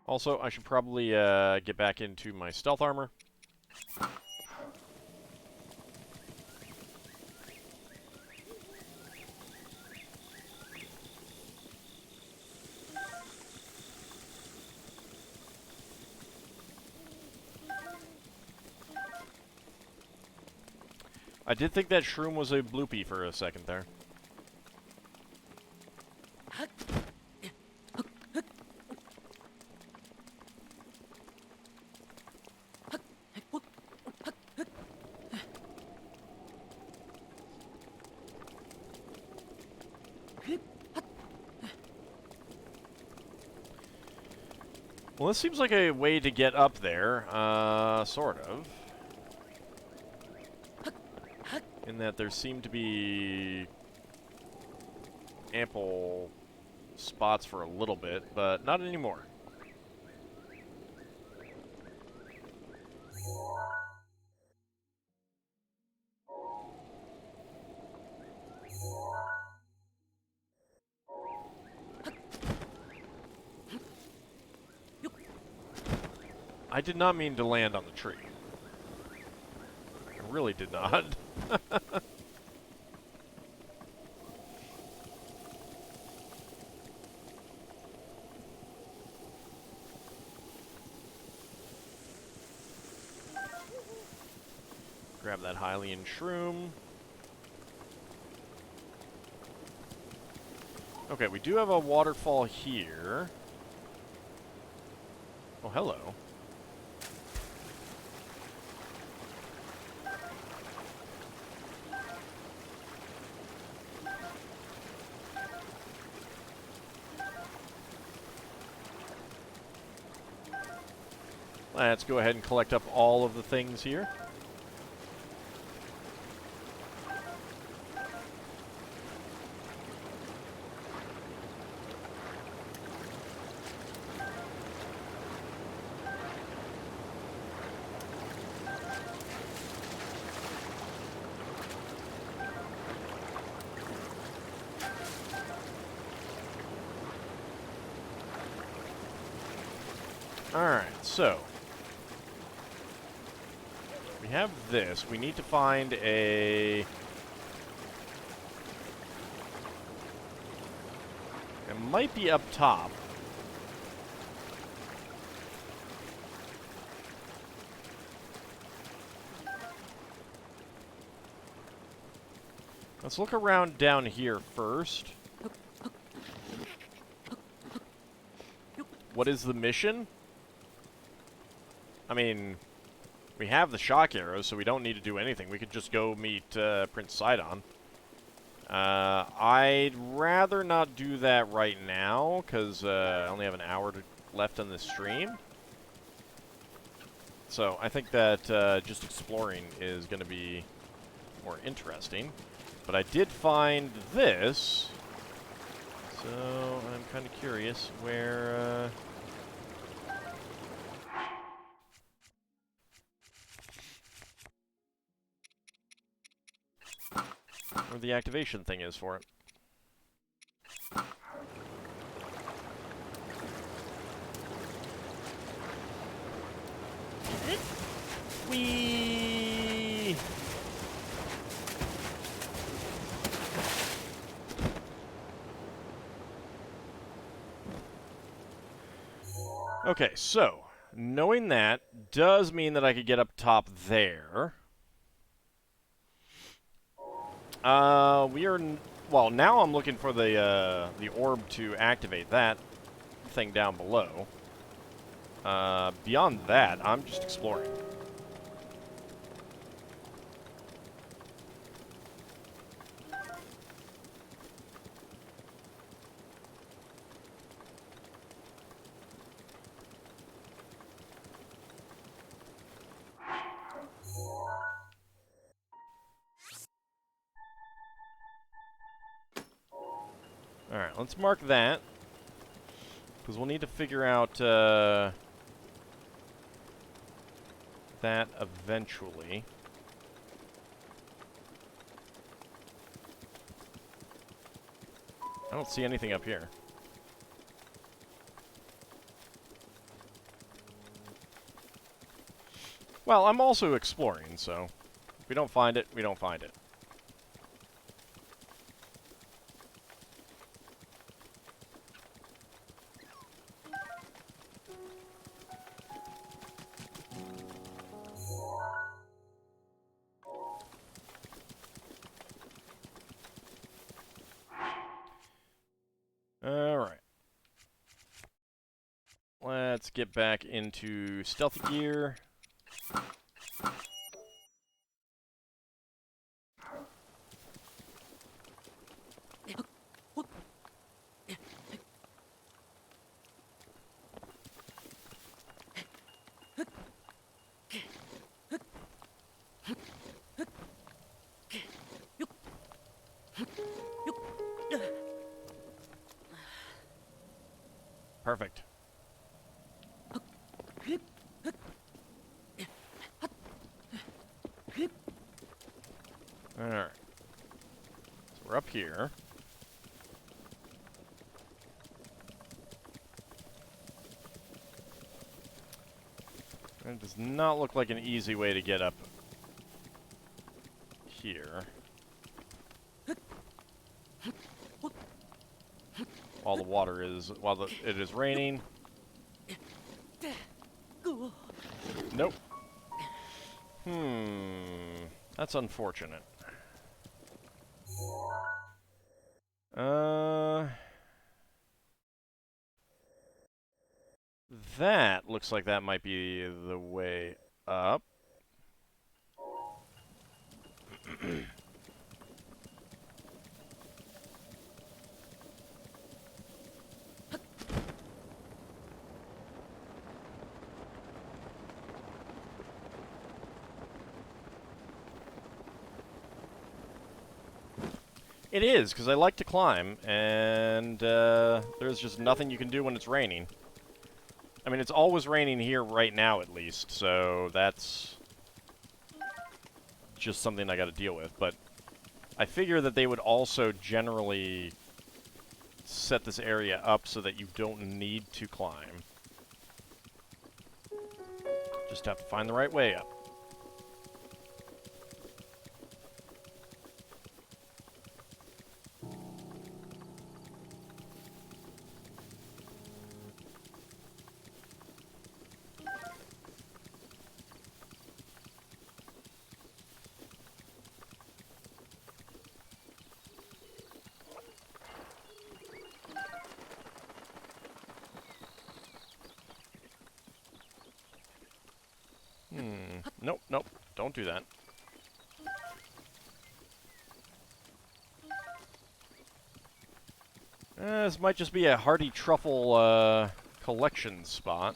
Also, I should probably get back into my stealth armor. I did think that shroom was a bloopy for a second there. Well, this seems like a way to get up there, sort of. In that there seem to be ample spots for a little bit, but not anymore. I did not mean to land on the tree. I really did not. Grab that Hylian shroom. Okay, we do have a waterfall here. Oh, hello. Let's go ahead and collect up all of the things here. Alright, so we have this. We need to find a... It might be up top. Let's look around down here first. What is the mission? I mean, we have the shock arrows, so we don't need to do anything. We could just go meet Prince Sidon. I'd rather not do that right now, because I only have an hour left on this stream. So I think that just exploring is going to be more interesting. But I did find this, so I'm kind of curious where... where the activation thing is for it. Whee! Okay, so, knowing that does mean that I could get up top there. We are... well, now I'm looking for the orb to activate that thing down below. Beyond that, I'm just exploring. Alright, let's mark that. Because we'll need to figure out that eventually. I don't see anything up here. Well, I'm also exploring, so if we don't find it, we don't find it. Alright. Let's get back into stealthy gear. Perfect. Alright. So we're up here. It does not look like an easy way to get up here. While the water is, it is raining. Nope. That's unfortunate. That looks like that might be the way up. It is, because I like to climb, and there's just nothing you can do when it's raining. I mean, it's always raining here right now, at least, so that's just something I gotta deal with. But I figure that they would also generally set this area up so that you don't need to climb. Just have to find the right way up. Nope, nope. Don't do that. This might just be a hearty truffle collection spot.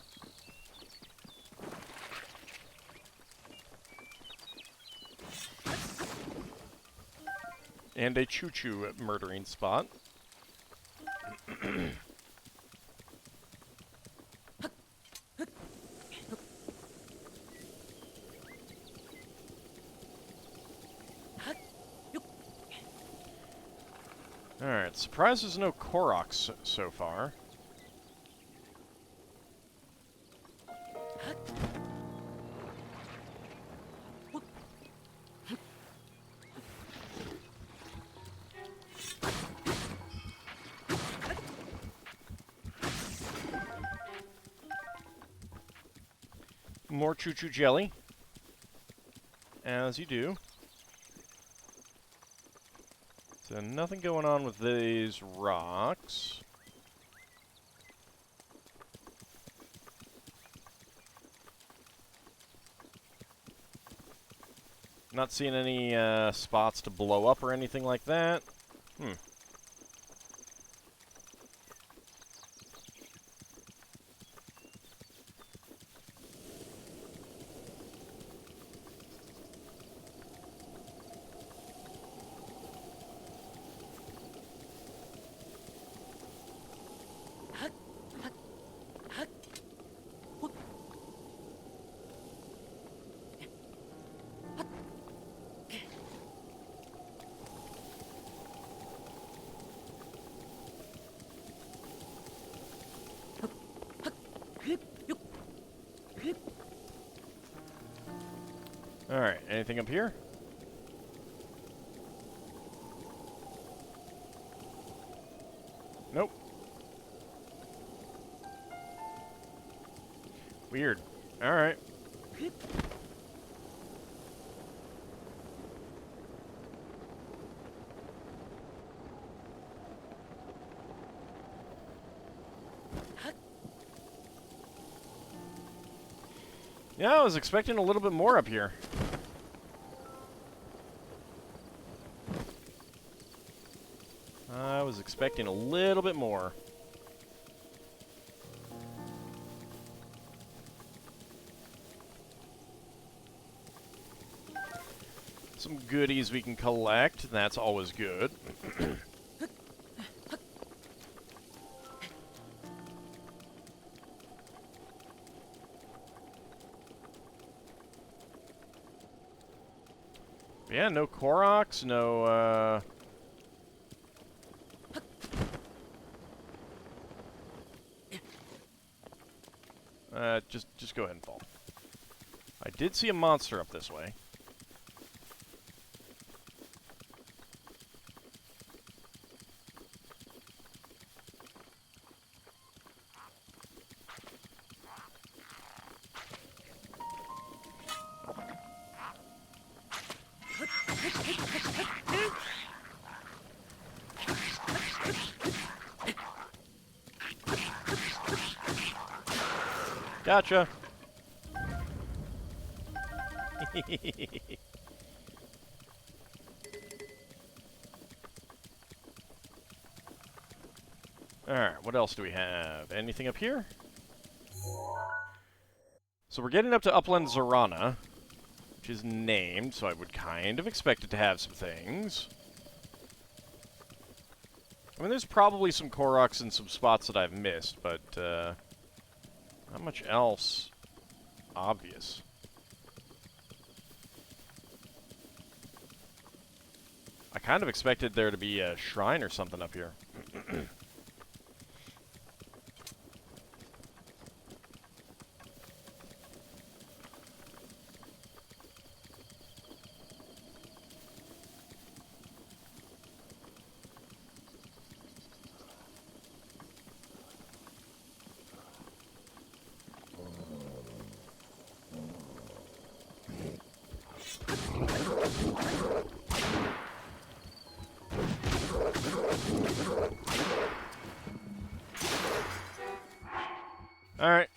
And a choo-choo murdering spot. Alright, surprised there's no Koroks so far. More choo-choo jelly. As you do. So nothing going on with these rocks. Not seeing any spots to blow up or anything like that. Alright, anything up here? Nope. Weird. Alright. Yeah, I was expecting a little bit more up here. I was expecting a little bit more. Some goodies we can collect. That's always good. Yeah, no Koroks, no, just go ahead and fall. I did see a monster up this way. Gotcha. Alright, what else do we have? Anything up here? So we're getting up to Upland Zorana, which is named, so I would kind of expect it to have some things. I mean, there's probably some Koroks in some spots that I've missed, but, not much else obvious. I kind of expected there to be a shrine or something up here. Alright,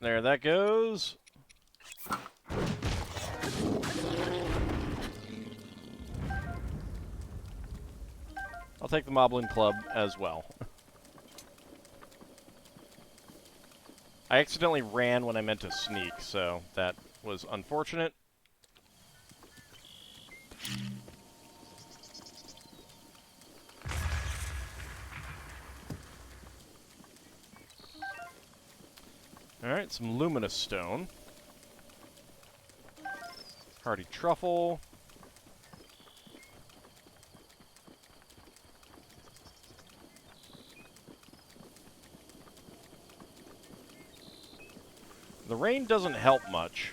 there that goes. I'll take the Moblin Club as well. I accidentally ran when I meant to sneak, so that was unfortunate. Alright, some luminous stone. Hardy truffle. The rain doesn't help much.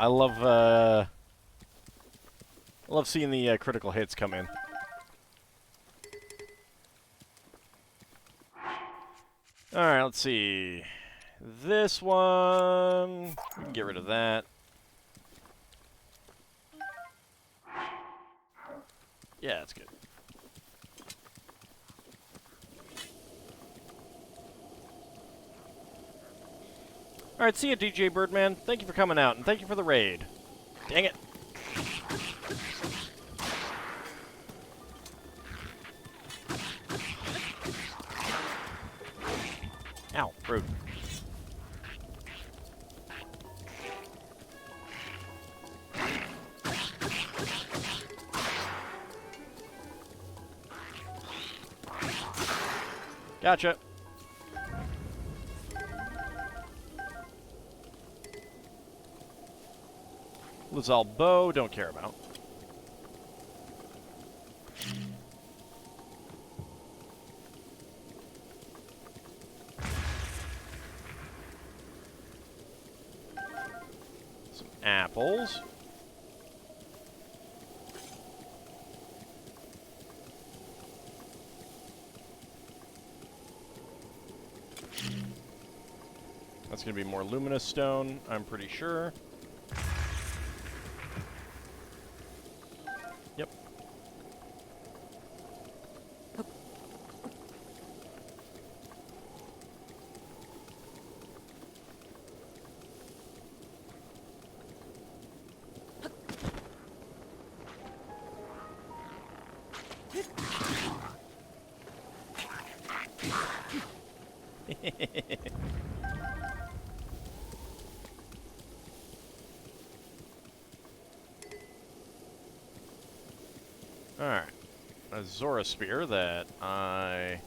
I love seeing the critical hits come in. Alright, let's see. This one... we can get rid of that. Yeah, that's good. Alright, see ya, DJ Birdman. Thank you for coming out, and thank you for the raid. Dang it. Ow, rude. Gotcha. Lazal bow, don't care about. Some apples. That's going to be more luminous stone, I'm pretty sure. Yep. Alright. A Zora spear that I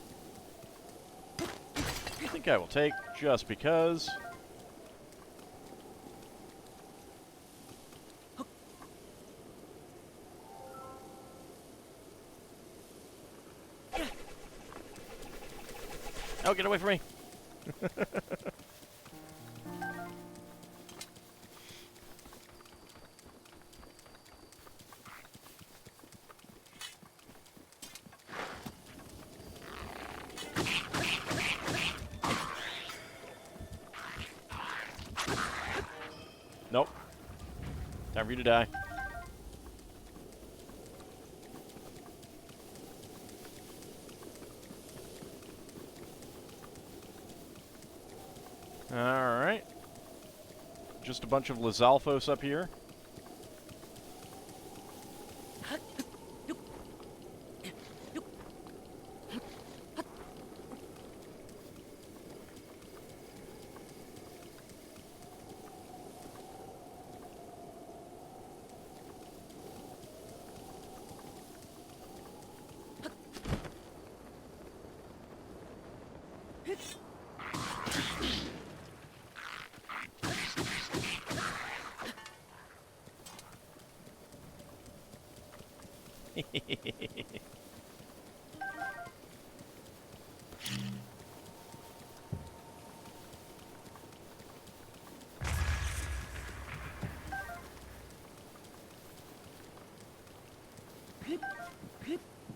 think I will take just because. Oh, get away from me! Nope. Time for you to die. Alright. Just a bunch of Lizalfos up here.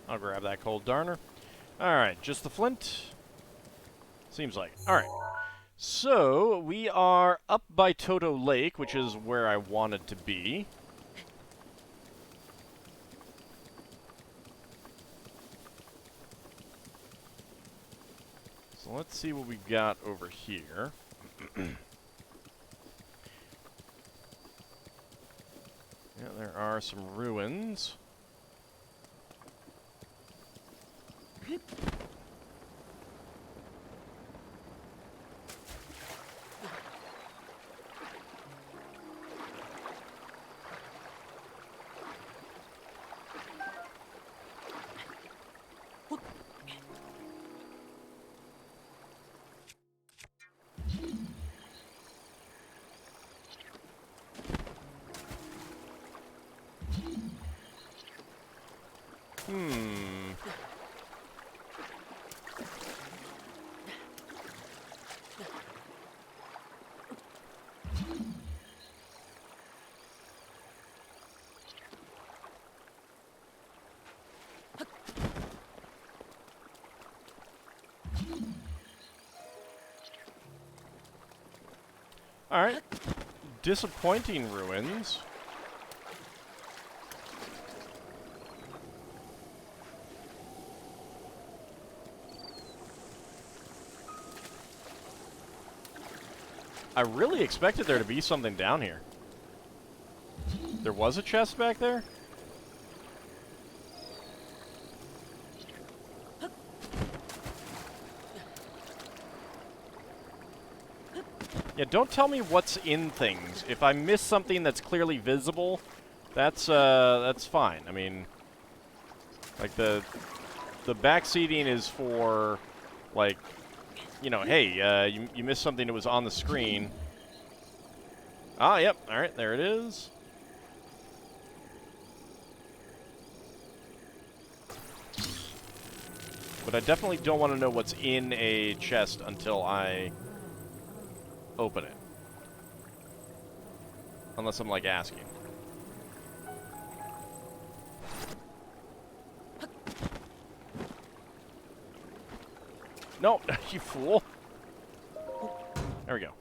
I'll grab that cold darner. Alright, just the flint? Seems like. Alright. So, we are up by Toto Lake, which is where I wanted to be. So let's see what we've got over here. Yeah, there are some ruins. Alright. Disappointing ruins. I really expected there to be something down here. There was a chest back there? Yeah, don't tell me what's in things. If I miss something that's clearly visible, that's fine. I mean, like the back seating is for, like, you know, hey, you missed something that was on the screen. Ah, yep. All right, there it is. But I definitely don't want to know what's in a chest until I open it. Unless I'm, like, asking. No, you fool. There we go.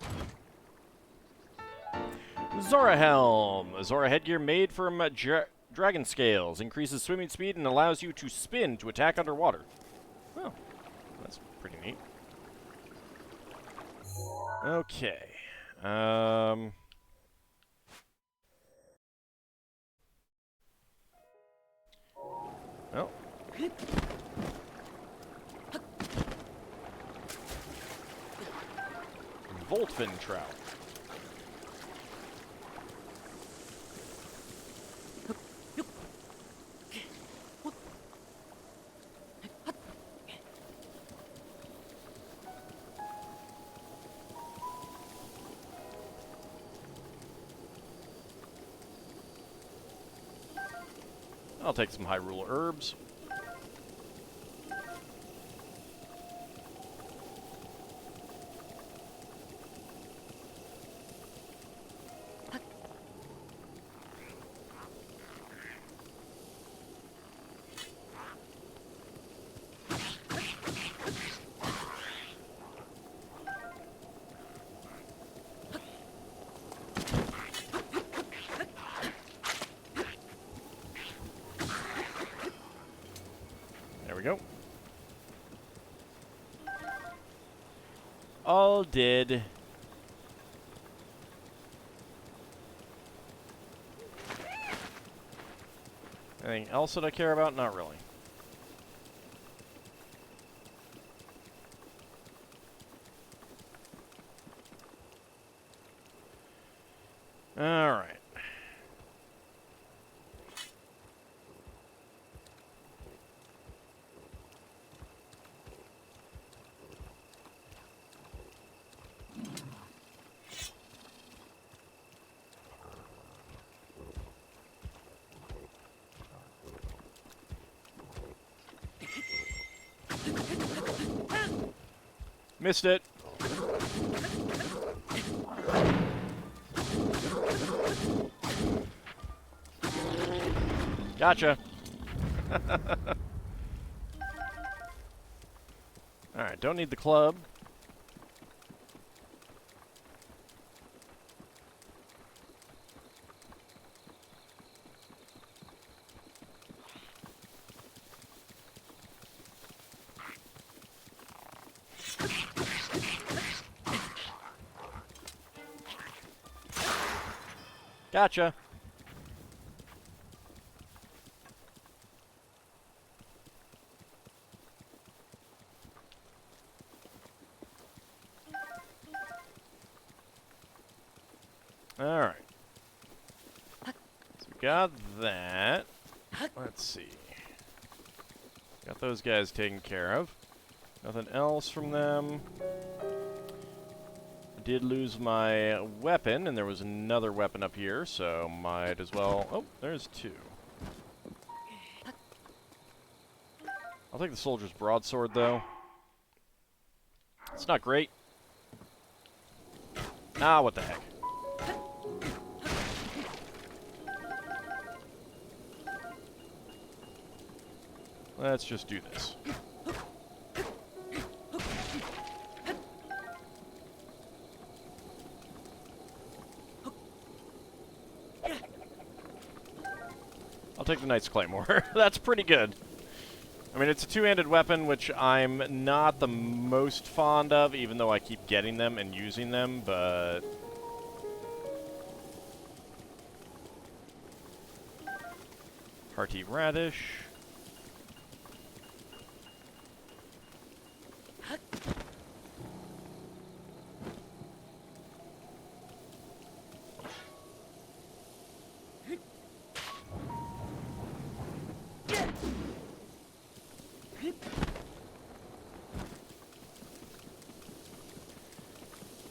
Zora Helm. A Zora headgear made from dragon scales. Increases swimming speed and allows you to spin to attack underwater. Oh, that's pretty neat. Okay. Well. Voltfin trout. I'll take some Hyrule herbs. go. All dead. Anything else that I care about? Not really. Alright. Missed it. Gotcha. Alright, don't need the club. Gotcha. Alright. So we got that. Let's see. Got those guys taken care of. Nothing else from them. I did lose my weapon, and there was another weapon up here, so might as well... Oh, there's two. I'll take the soldier's broadsword, though. It's not great. Ah, what the heck. Let's just do this. I'll take the Knight's Claymore. That's pretty good. I mean, it's a two-handed weapon, which I'm not the most fond of, even though I keep getting them and using them, but... Hearty Radish.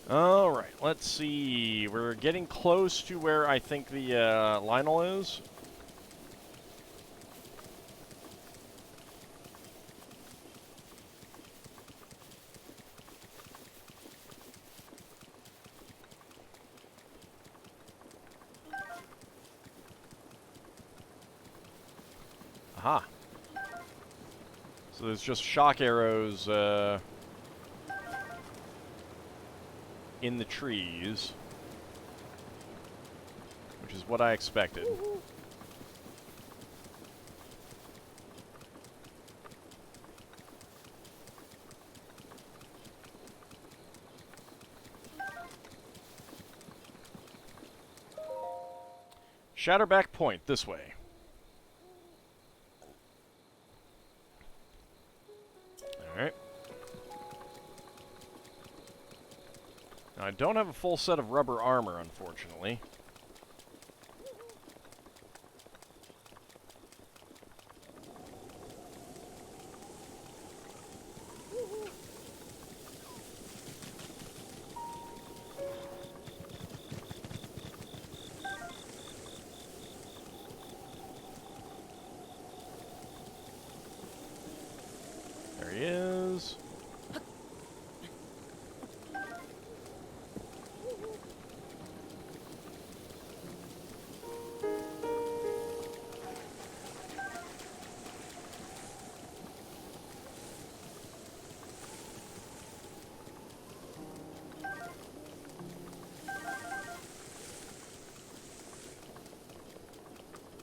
Alright, let's see. We're getting close to where I think the Lynel is. Aha. So there's just shock arrows in the trees, which is what I expected. Shatterback Point, this way. Alright. Now, I don't have a full set of rubber armor, unfortunately. There he is.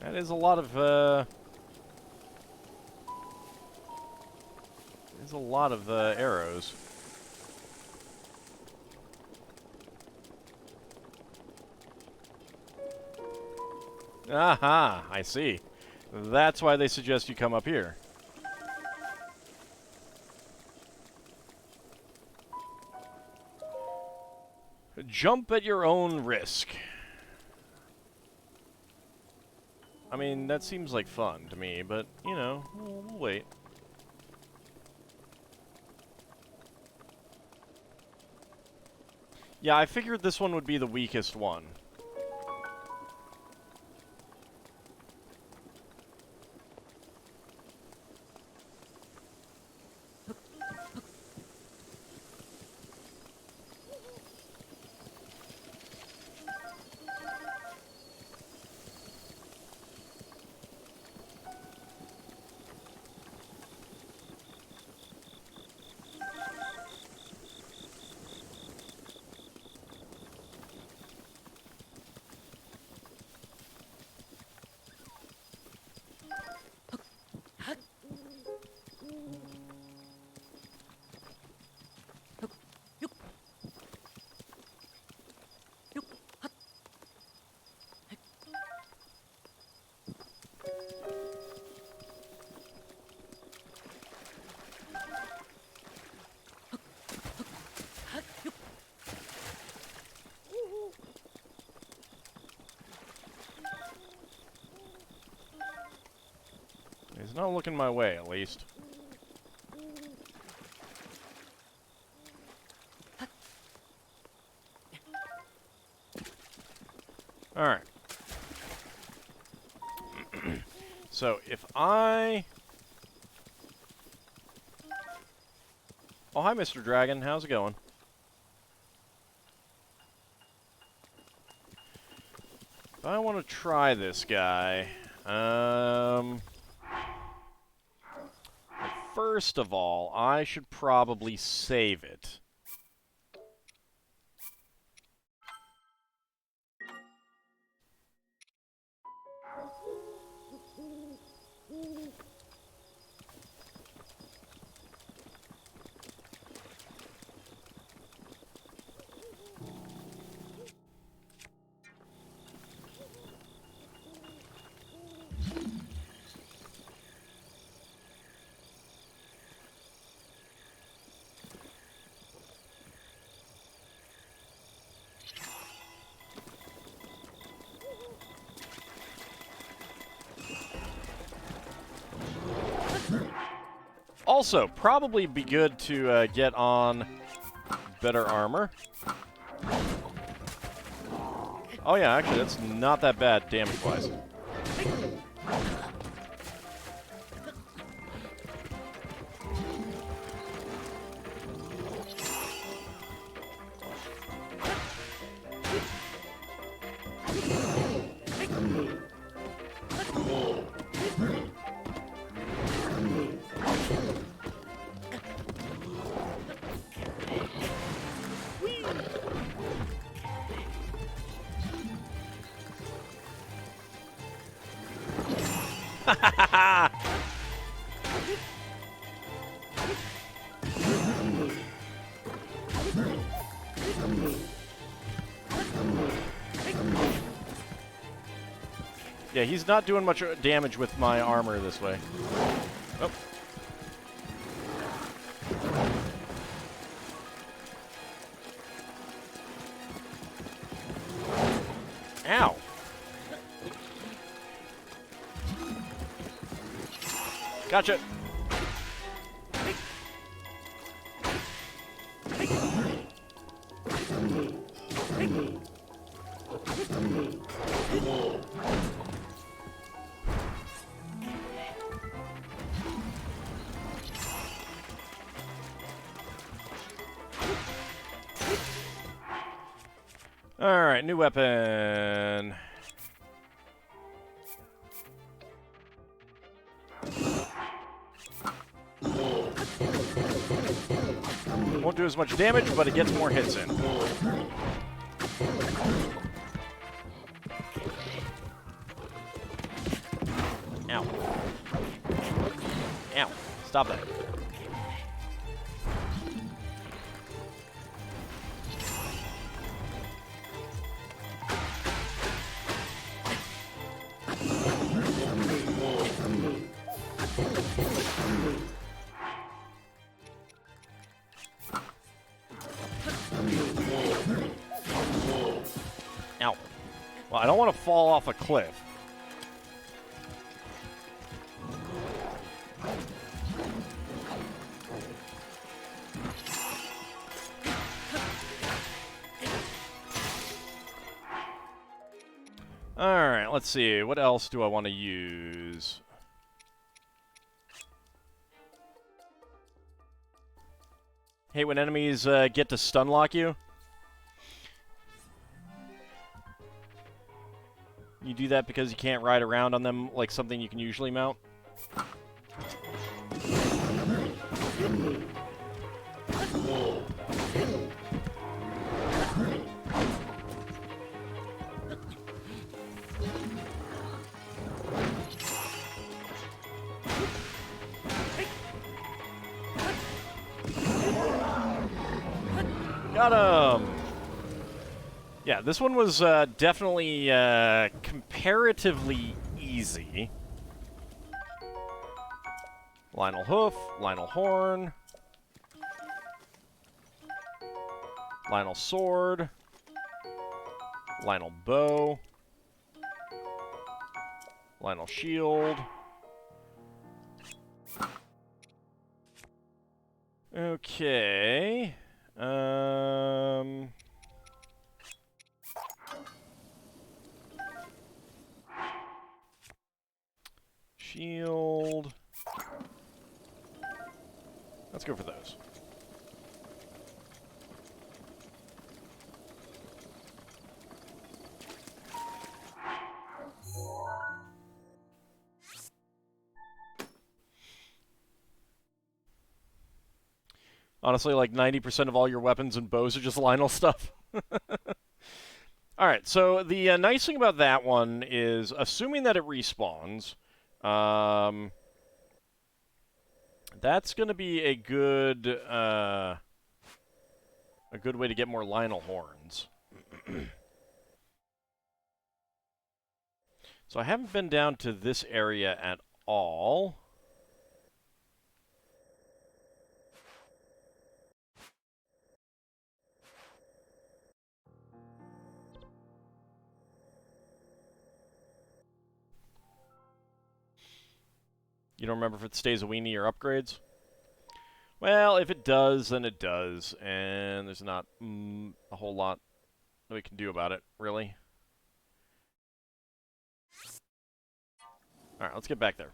That is a lot of There's a lot of arrows. Aha! I see. That's why they suggest you come up here. Jump at your own risk. I mean, that seems like fun to me, but, you know, we'll wait. Yeah, I figured this one would be the weakest one. He's not looking my way, at least. Alright. So, if I... Oh, hi, Mr. Dragon. How's it going? If I want to try this guy... First of all, I should probably save it. Also, probably be good to get on better armor. Oh yeah, actually, that's not that bad damage-wise. Yeah, he's not doing much damage with my armor this way. Oh. Ow. Gotcha. Alright, new weapon. Won't do as much damage, but it gets more hits in. Ow. Ow. Stop that. Well, I don't want to fall off a cliff. Alright, let's see. What else do I want to use? Hate when enemies get to stun lock you. You do that because you can't ride around on them like something you can usually mount. Got him! Yeah, this one was definitely comparatively easy. Lynel Hoof, Lynel Horn, Lynel Sword, Lynel Bow, Lynel Shield. Okay. Shield. Let's go for those. Honestly, like 90% of all your weapons and bows are just Lynel stuff. Alright, so the nice thing about that one is, assuming that it respawns, that's going to be a good way to get more Lynel horns. So I haven't been down to this area at all. You don't remember if it stays a weenie or upgrades? Well, if it does, then it does, and there's not a whole lot that we can do about it, really. Alright, let's get back there.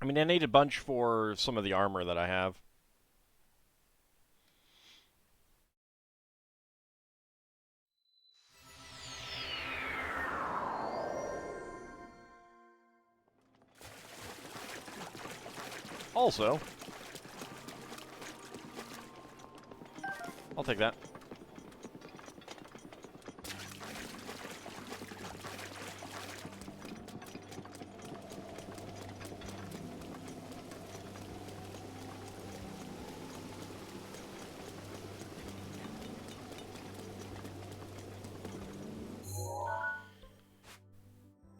I mean, I need a bunch for some of the armor that I have. Also, I'll take that.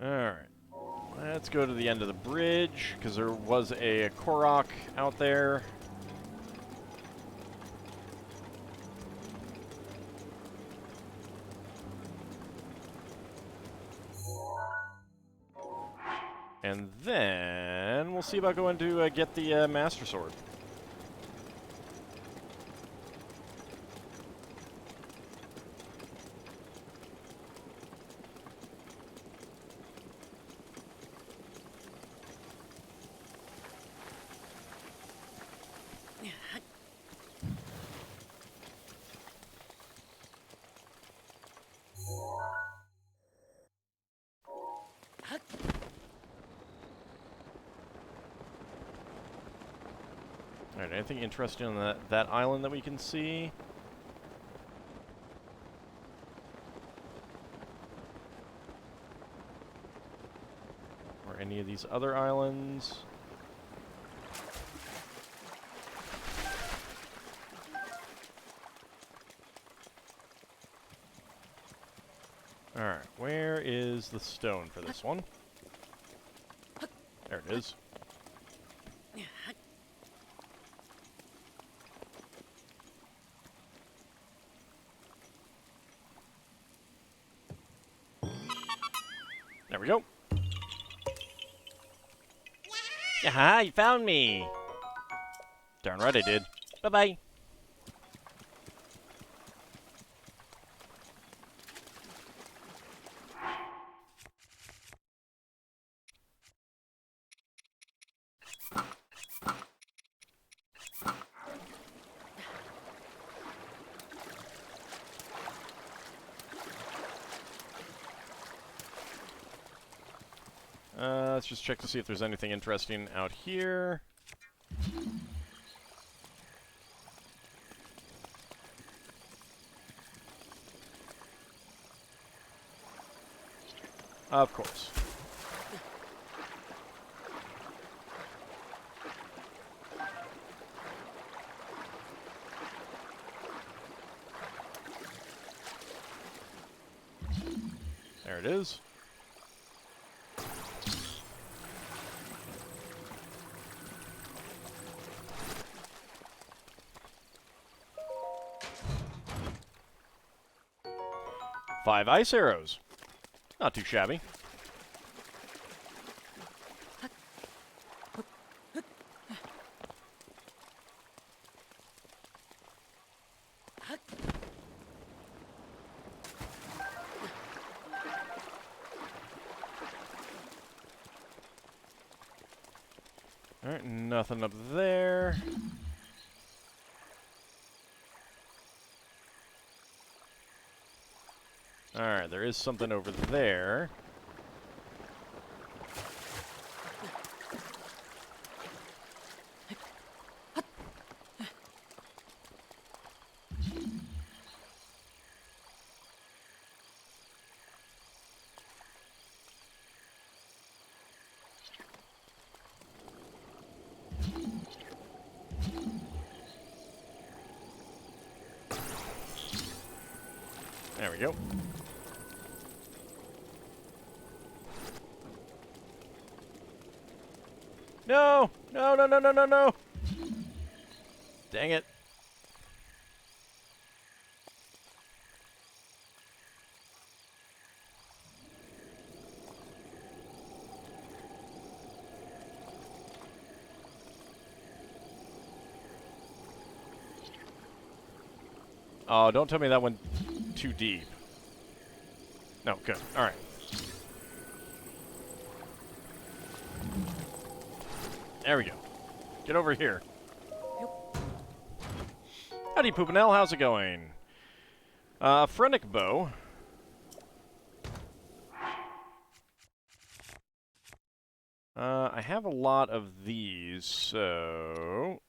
Alright. Let's go to the end of the bridge, because there was a Korok out there. And then we'll see about going to get the Master Sword. Alright, anything interesting on that island that we can see? Or any of these other islands? Alright, where is the stone for this one? There it is. There we go. Aha, you found me. Darn right I did. Bye-bye. Let's just check to see if there's anything interesting out here. Of course. There it is. Five ice arrows. Not too shabby. Alright, nothing up there. Alright, there is something over there. There we go. No! No, no, no, no, no, no! Dang it. Oh, don't tell me that went too deep. No, good. Alright. There we go. Get over here. Howdy, Poopinell. How's it going? Phrenic bow. I have a lot of these, so...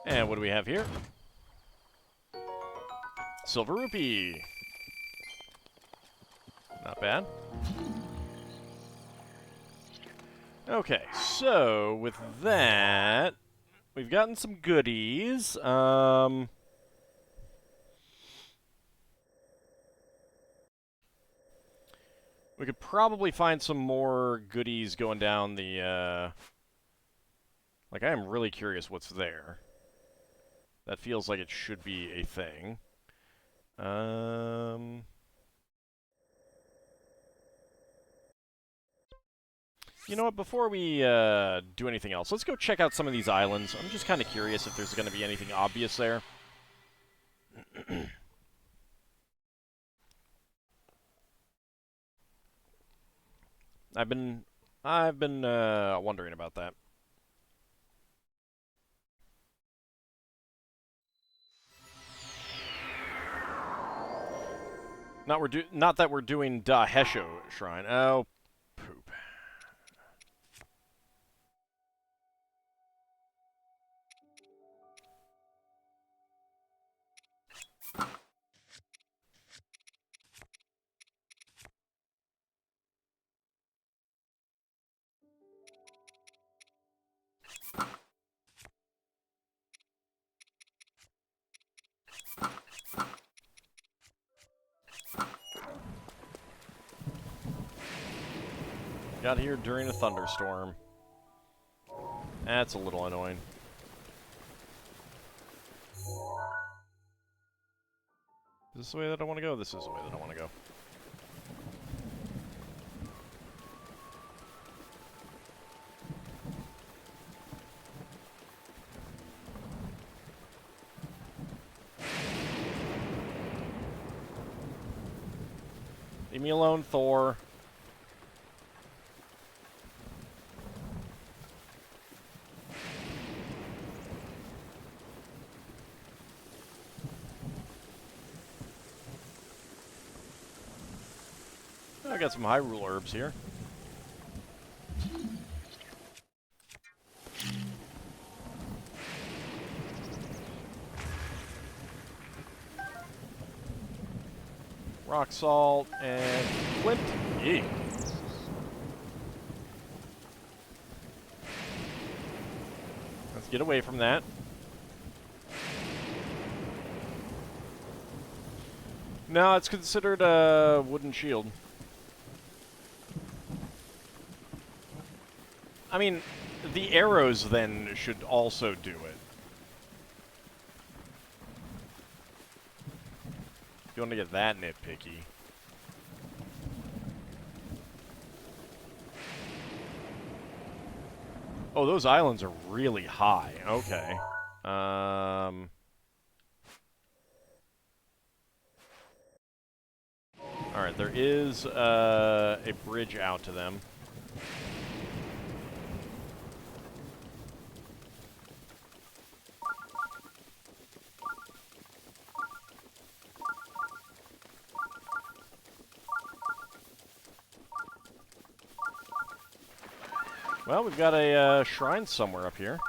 And what do we have here? Silver rupee. Not bad. Okay, so with that, we've gotten some goodies. We could probably find some more goodies going down the, like, I am really curious what's there. That feels like it should be a thing. You know what, before we do anything else, let's go check out some of these islands. I'm just kind of curious if there's going to be anything obvious there. I've been wondering about that. Not that we're doing Da Hesho Shrine. Oh, poop. Got here during a thunderstorm. That's a little annoying. Is this the way that I want to go? This is the way that I want to go. Leave me alone, Thor. I got some Hyrule herbs here. Rock salt and flint. Yee. Let's get away from that. No, it's considered a wooden shield. I mean, the arrows then should also do it. If you want to get that nitpicky. Oh, those islands are really high. Okay. Alright, there is a bridge out to them. Well, we've got a shrine somewhere up here.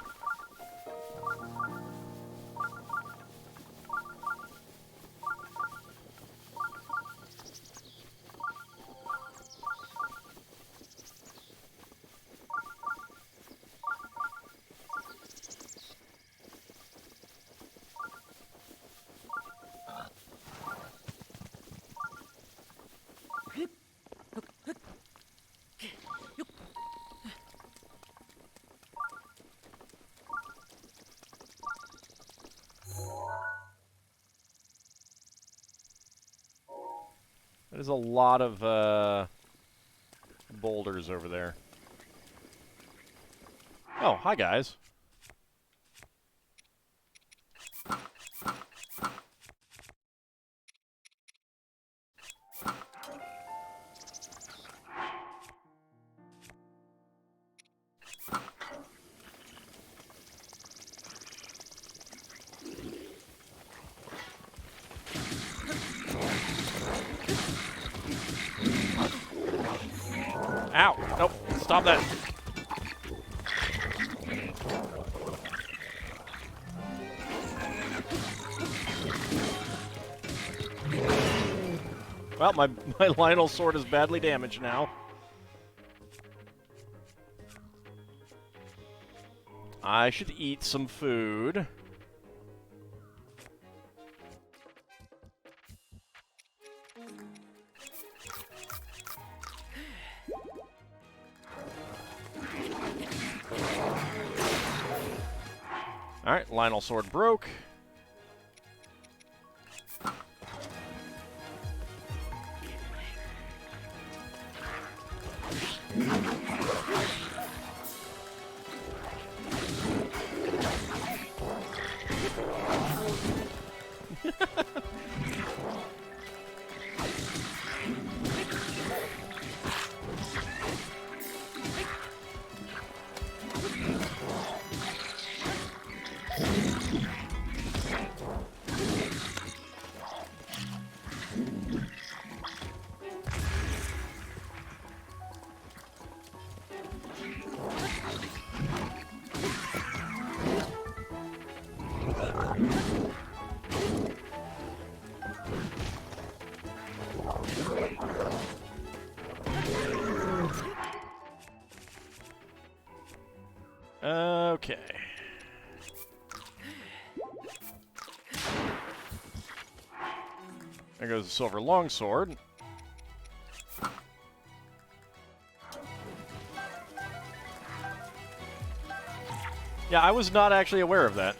There's a lot of boulders over there. Oh, hi guys. Ow! Nope. Stop that. Well, my Lynel sword is badly damaged now. I should eat some food. Alright, Lynel sword broke. Okay. There goes the silver longsword. Yeah, I was not actually aware of that.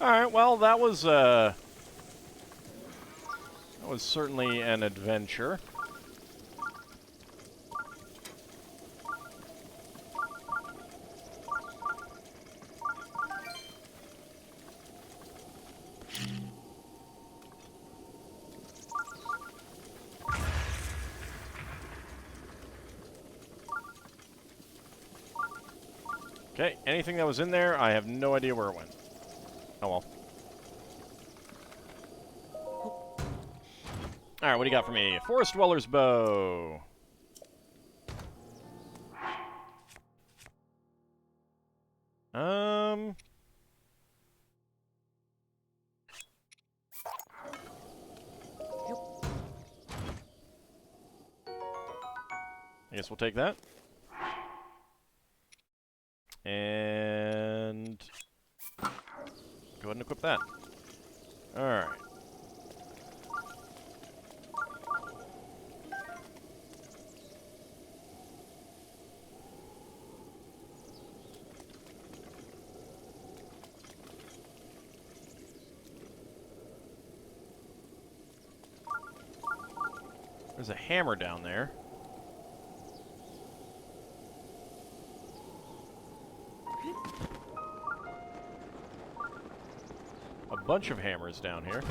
Alright, well, that was certainly an adventure. Okay, anything that was in there, I have no idea where it went. Oh well. Alright, what do you got for me? Forest Dweller's Bow. I guess we'll take that. And go ahead and equip that. Alright. There's a hammer down there. A bunch of hammers down here.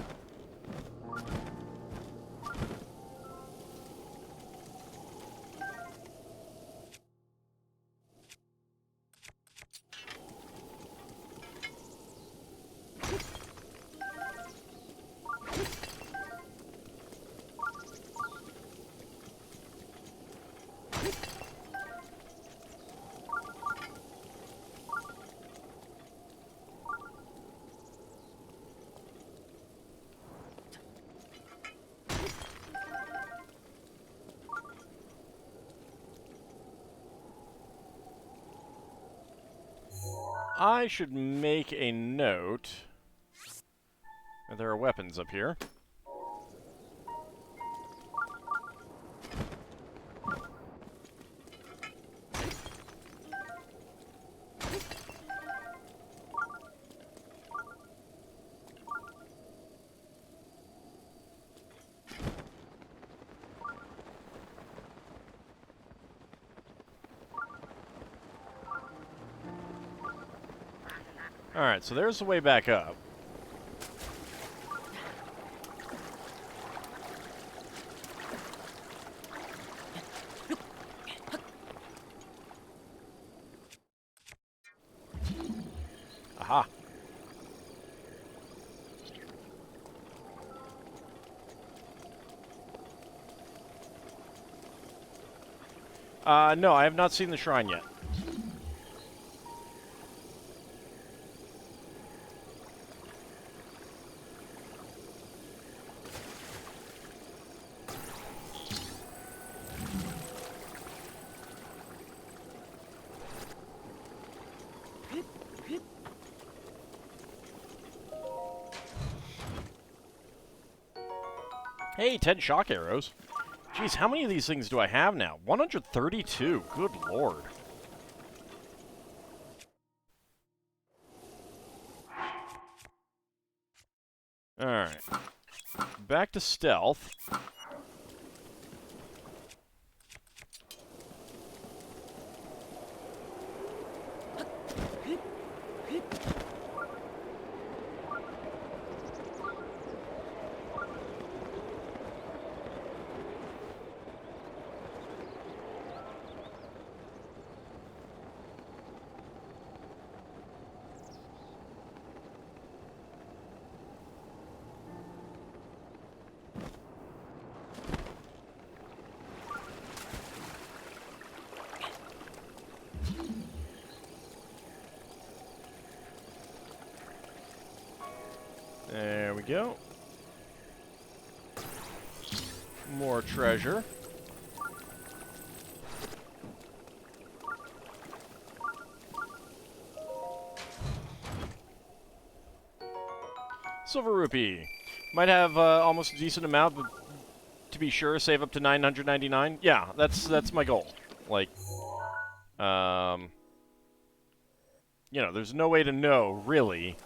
I should make a note that there are weapons up here. Alright, so there's the way back up. Aha. No, I have not seen the shrine yet. Hey, 10 shock arrows. Jeez, how many of these things do I have now? 132. Good lord. Alright. Back to stealth. There we go. More treasure. Silver rupee. Might have almost a decent amount, but to be sure, save up to 999. Yeah, that's my goal. Like, you know, there's no way to know, really,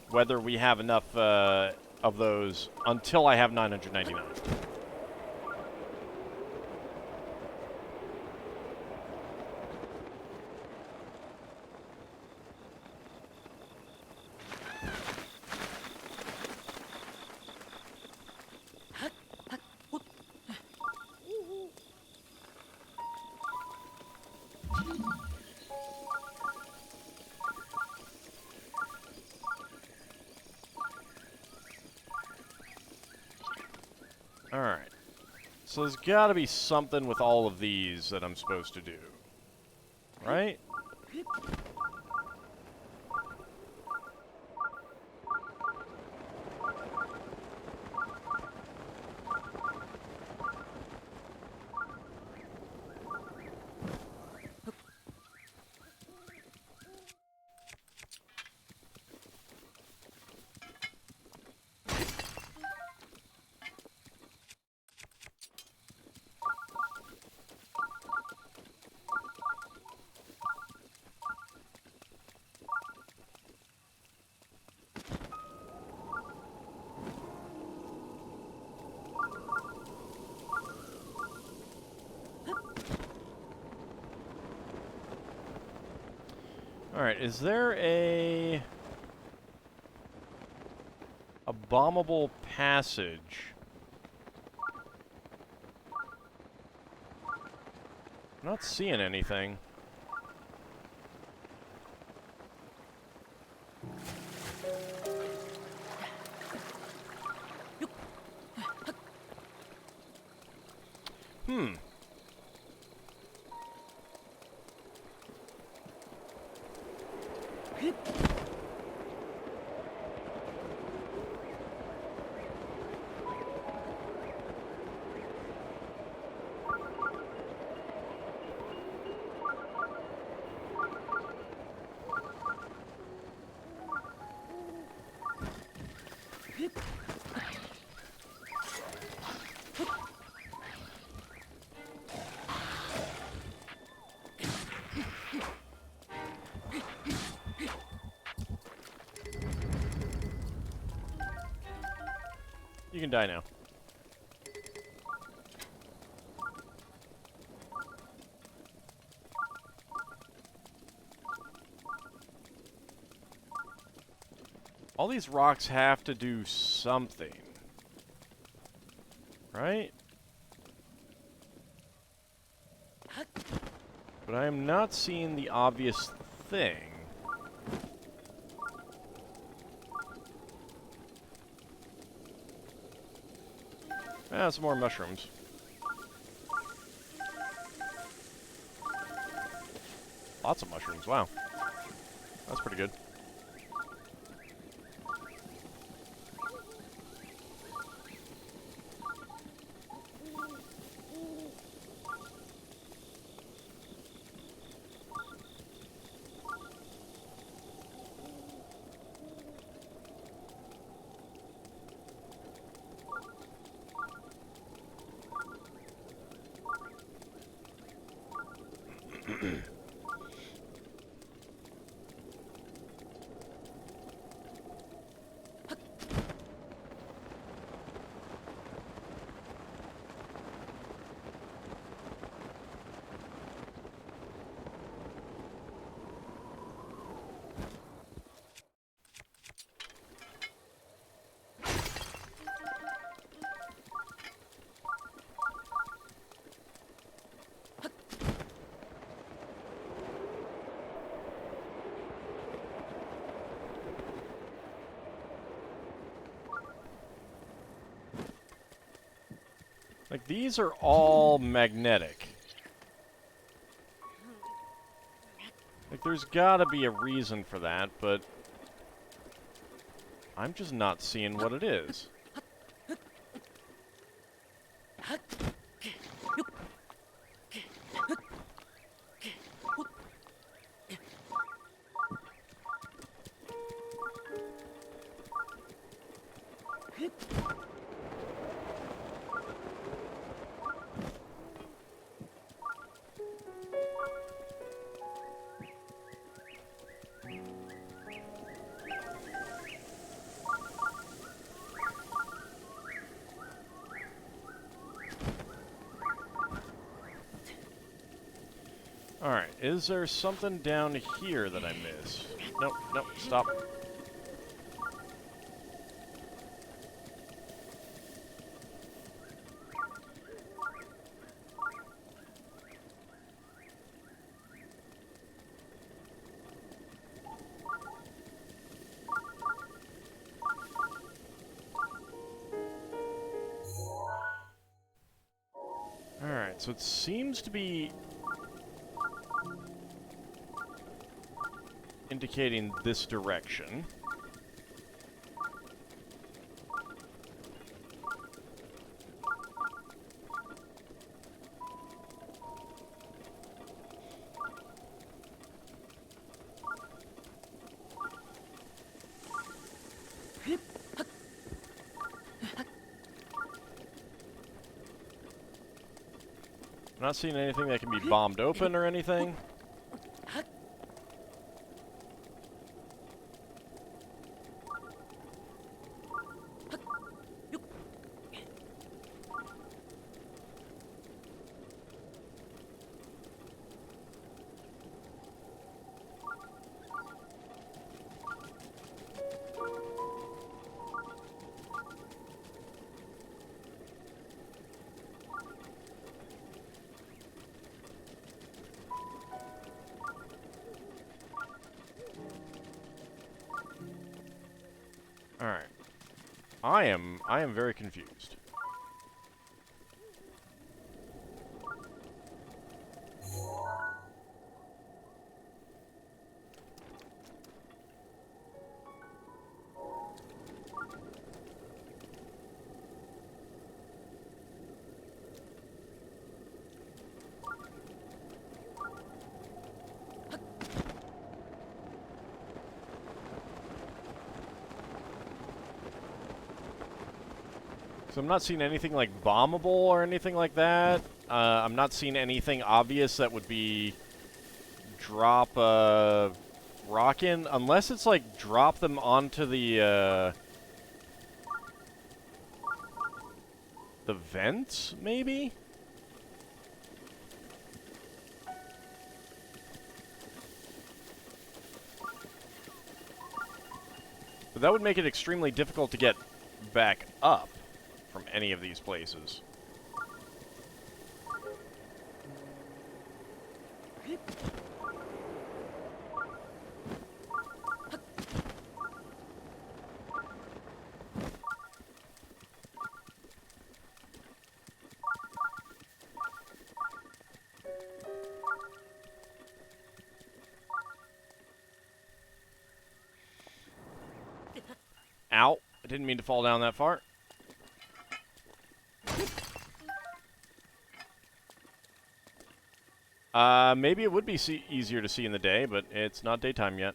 whether we have enough of those until I have 999. Alright. So there's gotta be something with all of these that I'm supposed to do. Right? Alright, is there a bombable passage? I'm not seeing anything. Hmm. You can die now. All these rocks have to do something. Right? But I am not seeing the obvious thing. Ah, some more mushrooms. Lots of mushrooms, wow. That's pretty good. Like, these are all magnetic. Like, there's gotta be a reason for that, but I'm just not seeing what it is. Alright, is there something down here that I missed? Nope, nope, stop. Alright, so it seems to be indicating this direction. I'm not seeing anything that can be bombed open or anything. Alright. I am very confused. So I'm not seeing anything like bombable or anything like that. I'm not seeing anything obvious that would be drop a rock in, unless it's like drop them onto the vents, maybe? But that would make it extremely difficult to get back up from any of these places. Ow! I didn't mean to fall down that far. Maybe it would be easier to see in the day, but it's not daytime yet.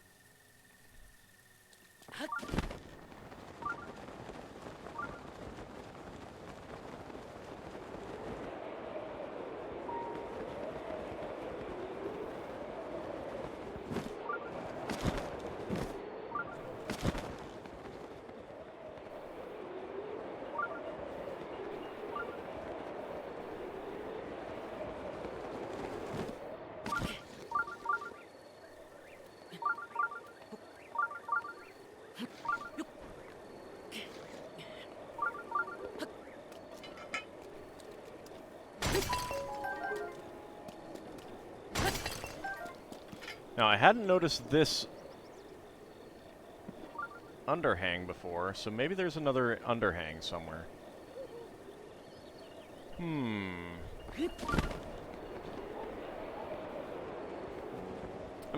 Now, I hadn't noticed this underhang before, so maybe there's another underhang somewhere. I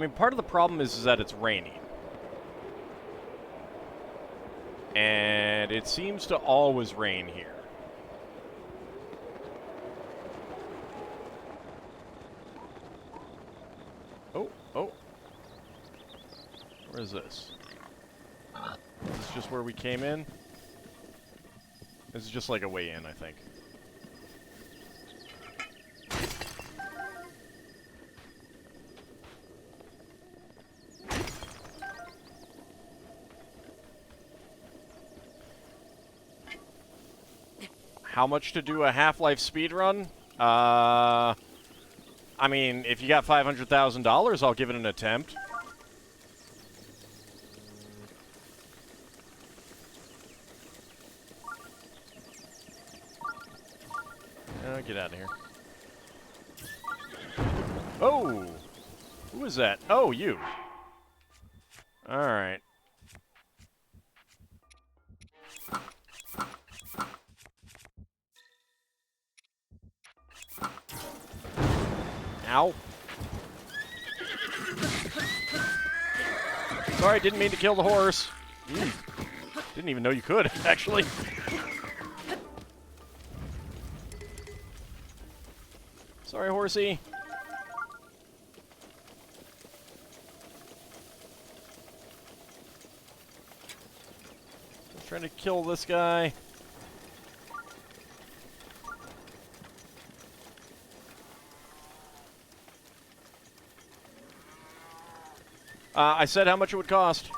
mean, part of the problem is that it's raining. And it seems to always rain here. Oh, oh. Where is this? Is this just where we came in? This is just like a way in, I think. How much to do a Half-Life speedrun? I mean, if you got $500,000, I'll give it an attempt. Get out of here. Oh! Who is that? Oh, you. Alright. Ow. Sorry, didn't mean to kill the horse. Didn't even know you could, actually. Sorry, horsey. Just trying to kill this guy. I said how much it would cost.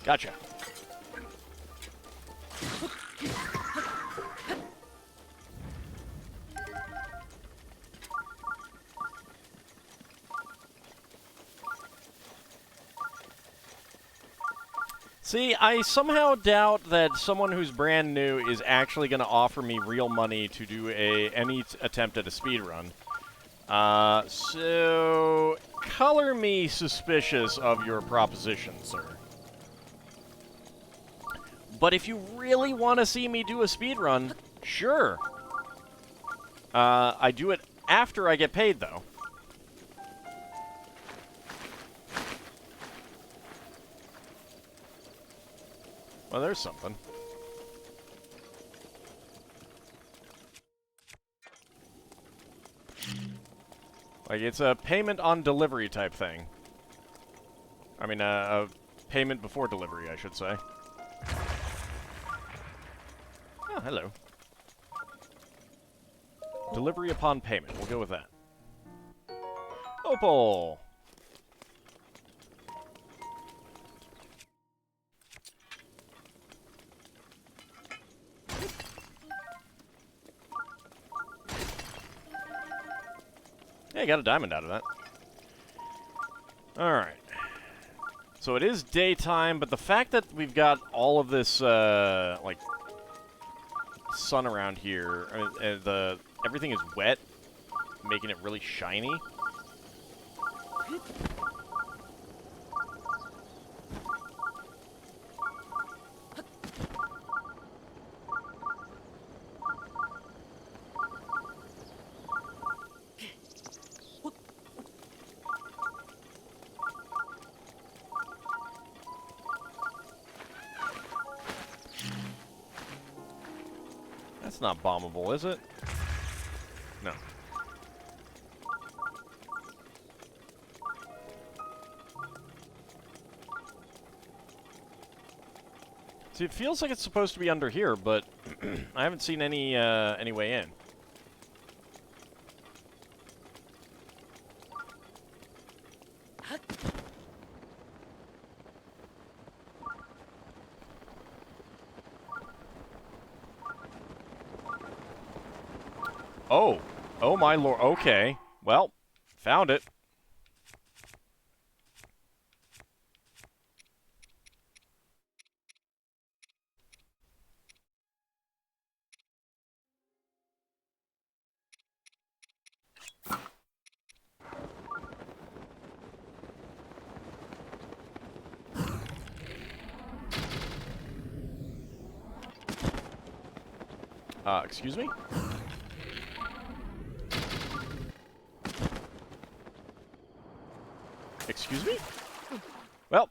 Gotcha. See, I somehow doubt that someone who's brand new is actually going to offer me real money to do any attempt at a speedrun. So, color me suspicious of your proposition, sir. But if you really want to see me do a speedrun, sure. I do it after I get paid, though. Well, there's something. Like, it's a payment on delivery type thing. I mean, a payment before delivery, I should say. Oh, hello. Delivery upon payment. We'll go with that. Opal! Yeah, I got a diamond out of that. Alright. So it is daytime, but the fact that we've got all of this, like, sun around here, I mean, everything is wet, making it really shiny. That's not bombable, is it? No. See, it feels like it's supposed to be under here, but I haven't seen any way in. Oh. Oh, my lord. Okay. Well, found it. Excuse me? Excuse me? Well.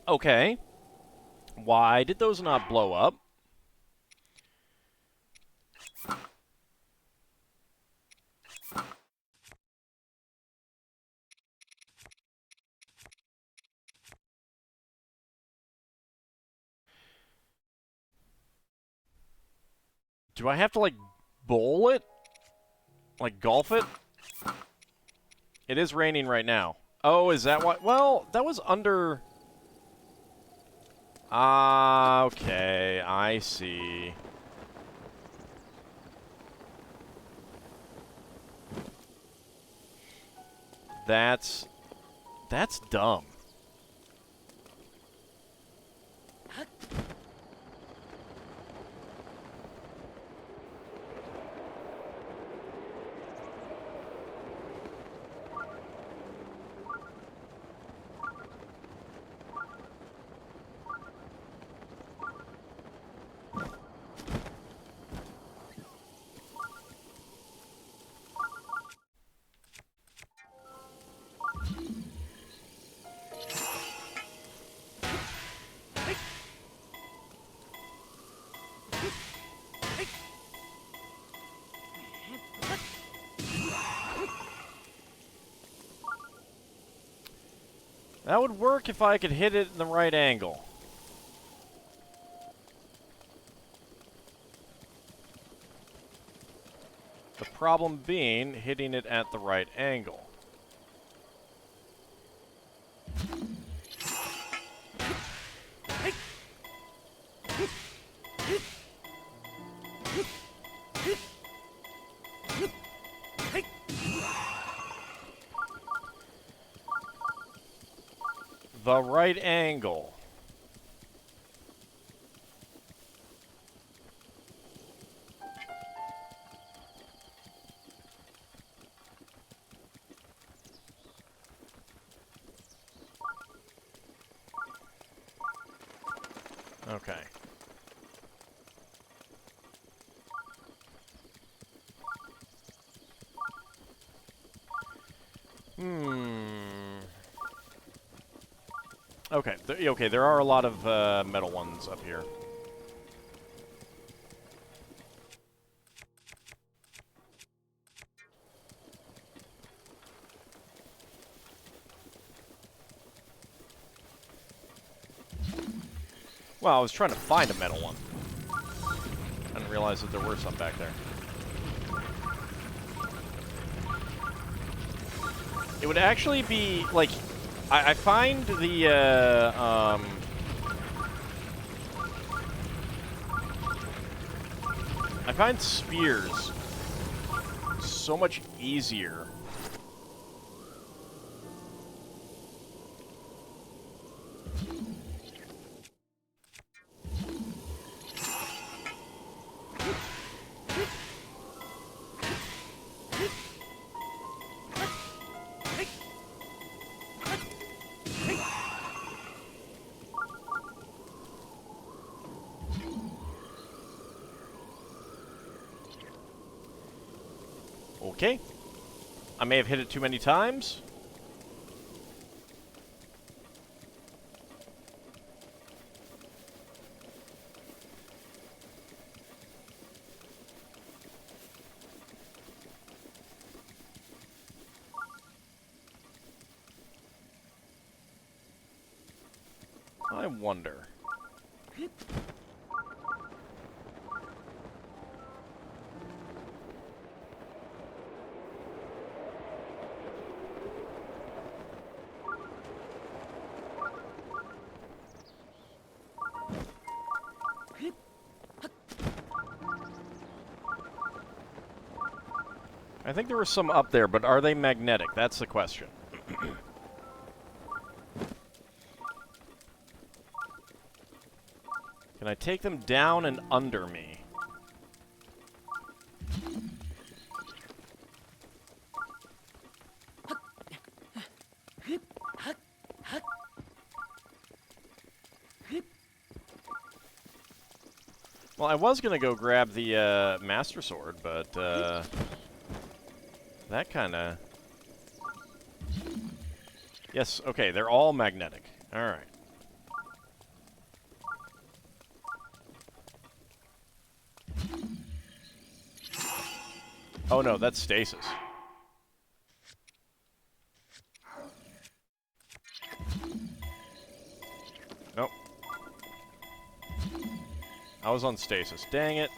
Okay. Why did those not blow up? Do I have to, like, bowl it? Like, golf it? It is raining right now. Oh, is that why? Well, that was under... Ah, okay. I see. That's dumb. That would work if I could hit it in the right angle. The problem being hitting it at the right angle. The right angle. Okay. Okay, okay, there are a lot of metal ones up here. Well, I was trying to find a metal one. I didn't realize that there were some back there. It would actually be, like, I find the, I find spears so much easier. Okay. I may have hit it too many times. I wonder. I think there were some up there, but are they magnetic? That's the question. Can I take them down and under me? Well, I was gonna go grab the Master Sword, but that kind of... Yes, okay, they're all magnetic. All right. Oh no, that's stasis. Nope. I was on stasis. Dang it.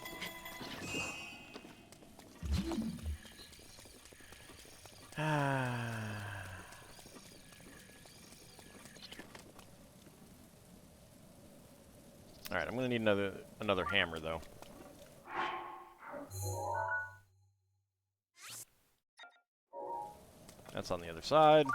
Alright, I'm gonna need another hammer though. That's on the other side.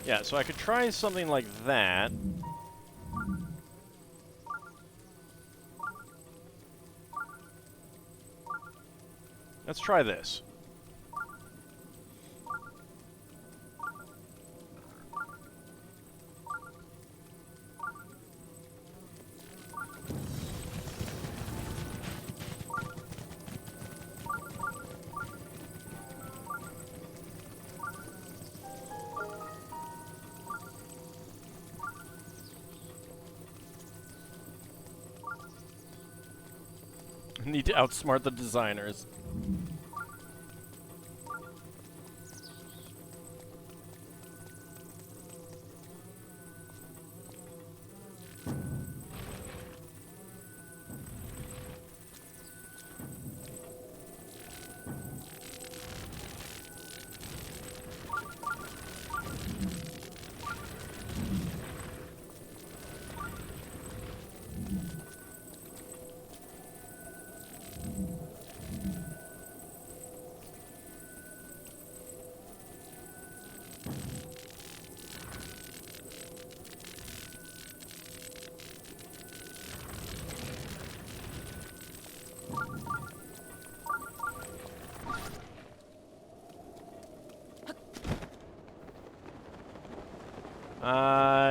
Yeah, so I could try something like that. Let's try this. Need to outsmart the designers.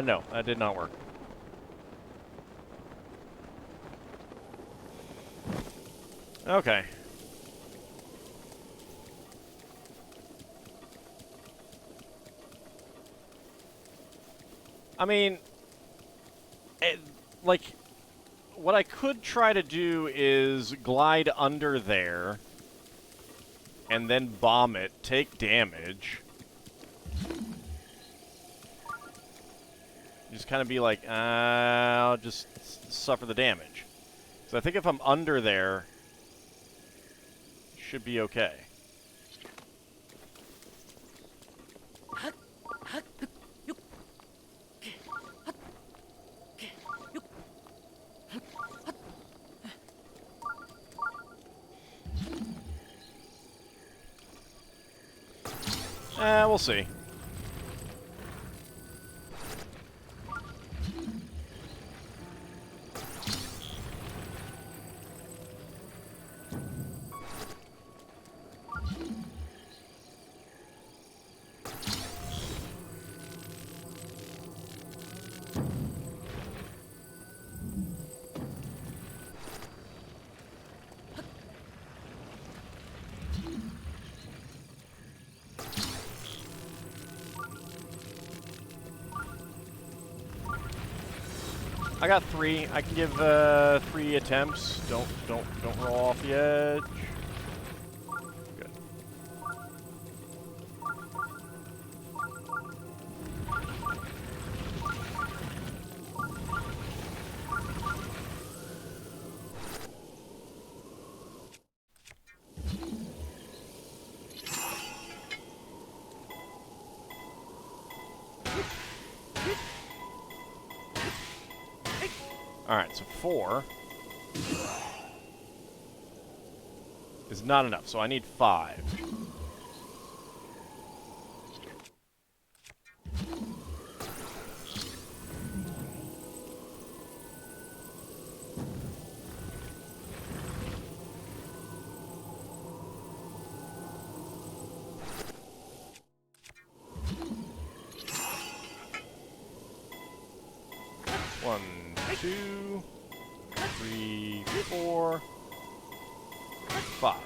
No, that did not work. Okay. I mean, like, what I could try to do is glide under there and then bomb it, take damage. Just kind of be like, I'll just suffer the damage. So I think if I'm under there, it should be okay. We'll see. I got 3. I can give 3 attempts. Don't roll off the edge. Good. Alright, so 4 is not enough, so I need 5. One, 2, 3, 4, 5.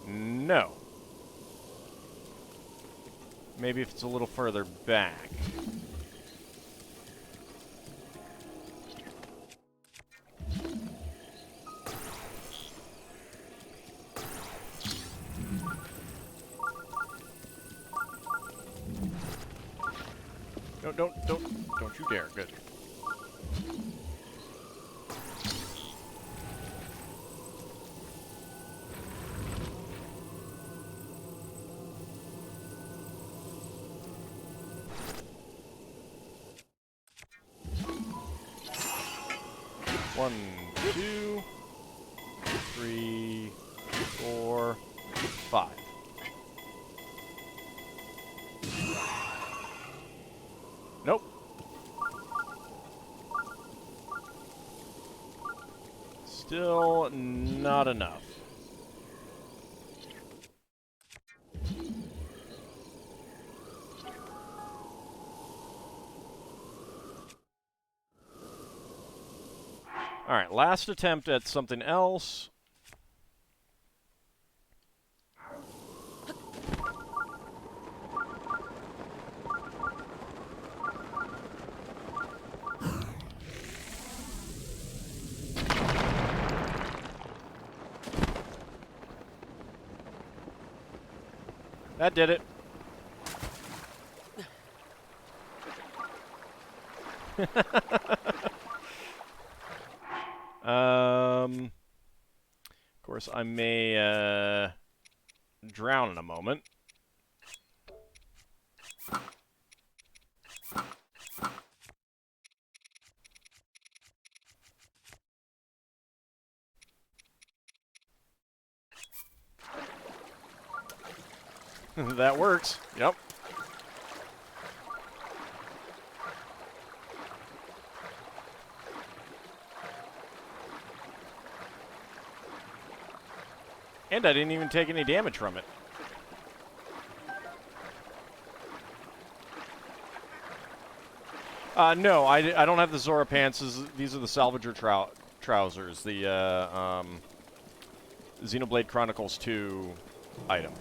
No. Maybe if it's a little further back. No, don't you dare. Good. One, 2, 3, 4, 5. Nope. Still not enough. Alright, last attempt at something else. That did it. Of course, I may drown in a moment. That works. Yep. And I didn't even take any damage from it. No, I don't have the Zora pants. These are the Salvager trousers. The Xenoblade Chronicles 2 item.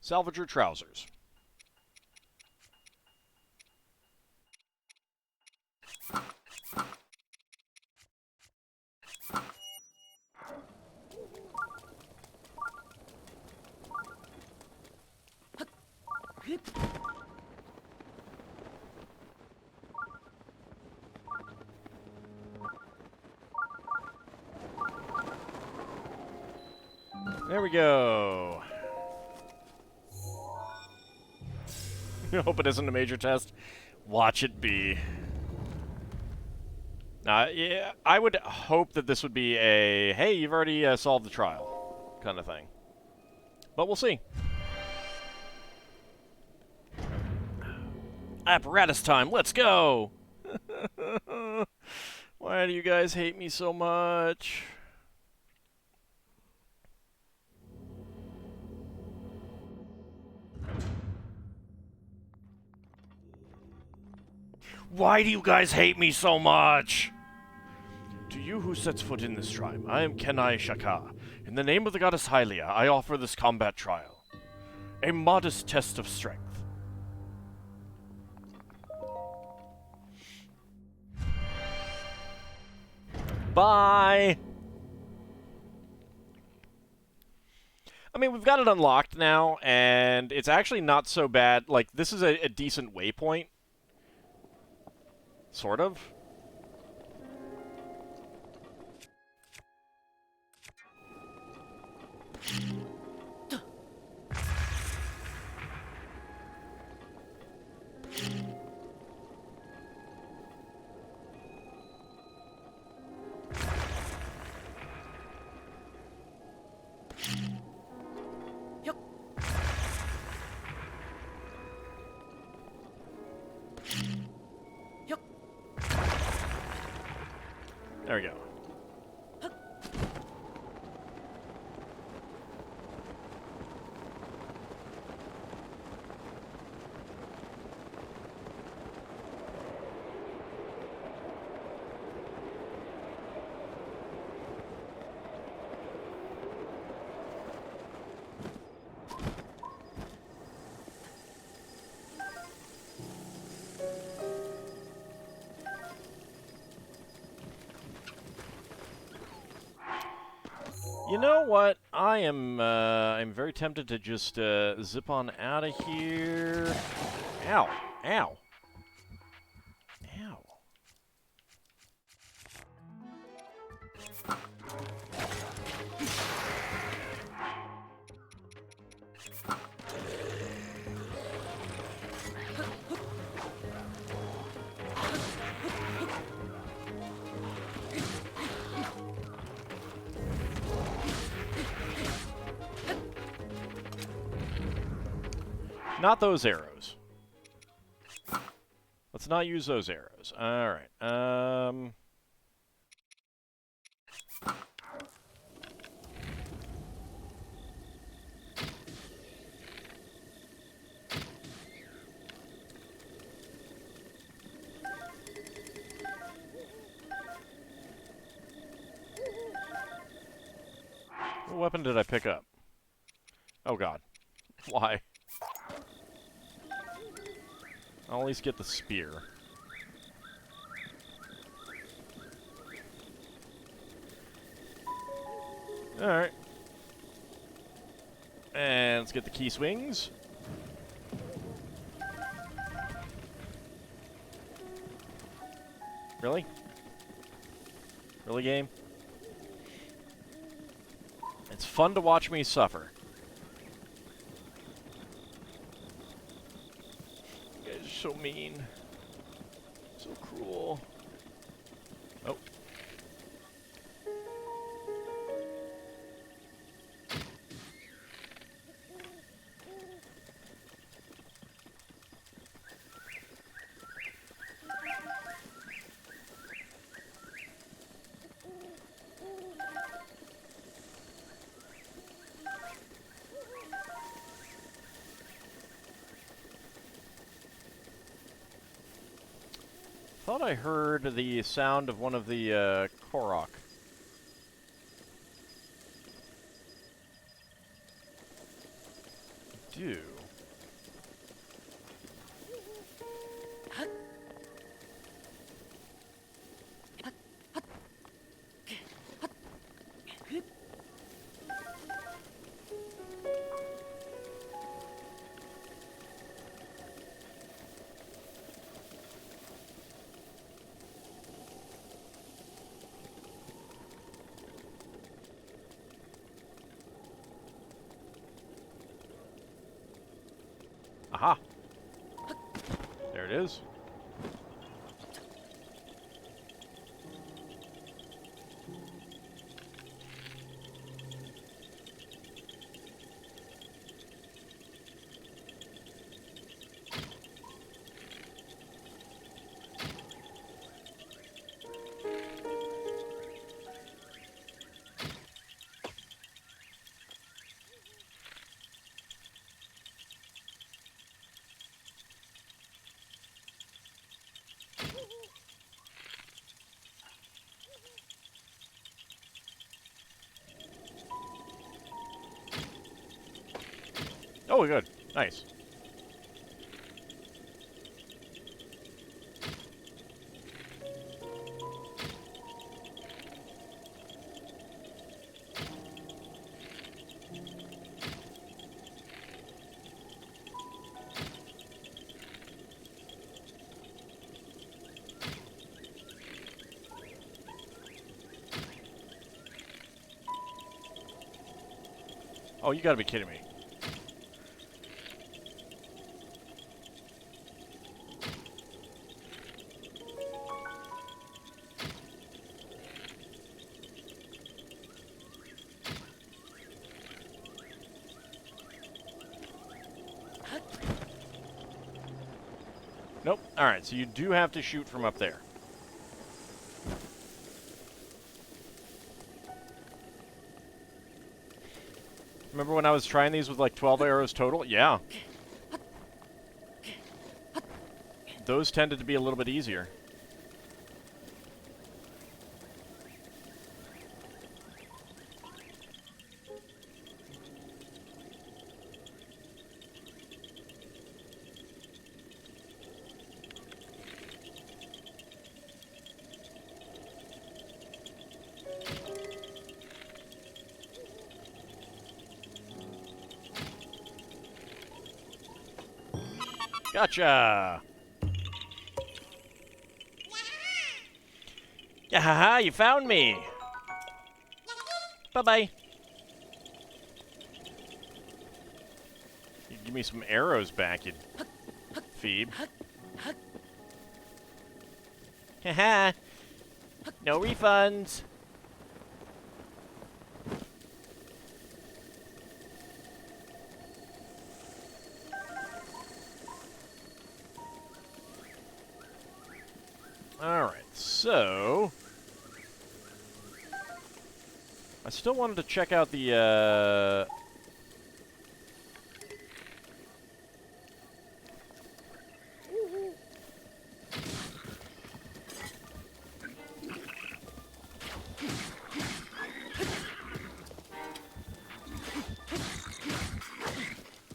Salvager trousers. There we go. I hope it isn't a major test. Watch it be. Yeah, I would hope that this would be a, hey, you've already solved the trial kind of thing. But we'll see. Apparatus time, let's go! Why do you guys hate me so much? Why do you guys hate me so much? To you who sets foot in this shrine, I am Kenai Shaka. In the name of the goddess Hylia, I offer this combat trial. A modest test of strength. Bye! I mean, we've got it unlocked now, and it's actually not so bad. Like, this is a decent waypoint. Sort of. There we go. You know what? I'm very tempted to just zip on out of here. Ow! Ow! Ow! Not those arrows. Let's not use those arrows. Alright, what weapon did I pick up? Oh god. Why? I'll at least get the spear. Alright. And let's get the key swings. Really? Really, game? It's fun to watch me suffer. You guys are so mean. So cruel. Oh. Thought I heard the sound of one of the Korok. Do. Aha! There it is. Oh, good. Nice. Oh, you gotta be kidding me. Nope. Alright, so you do have to shoot from up there. Remember when I was trying these with like 12 arrows total? Yeah. Those tended to be a little bit easier. Gotcha! Yeah, haha, you found me! Bye-bye. You give me some arrows back, you phoebe. Haha! No refunds! Alright, so... I still wanted to check out the,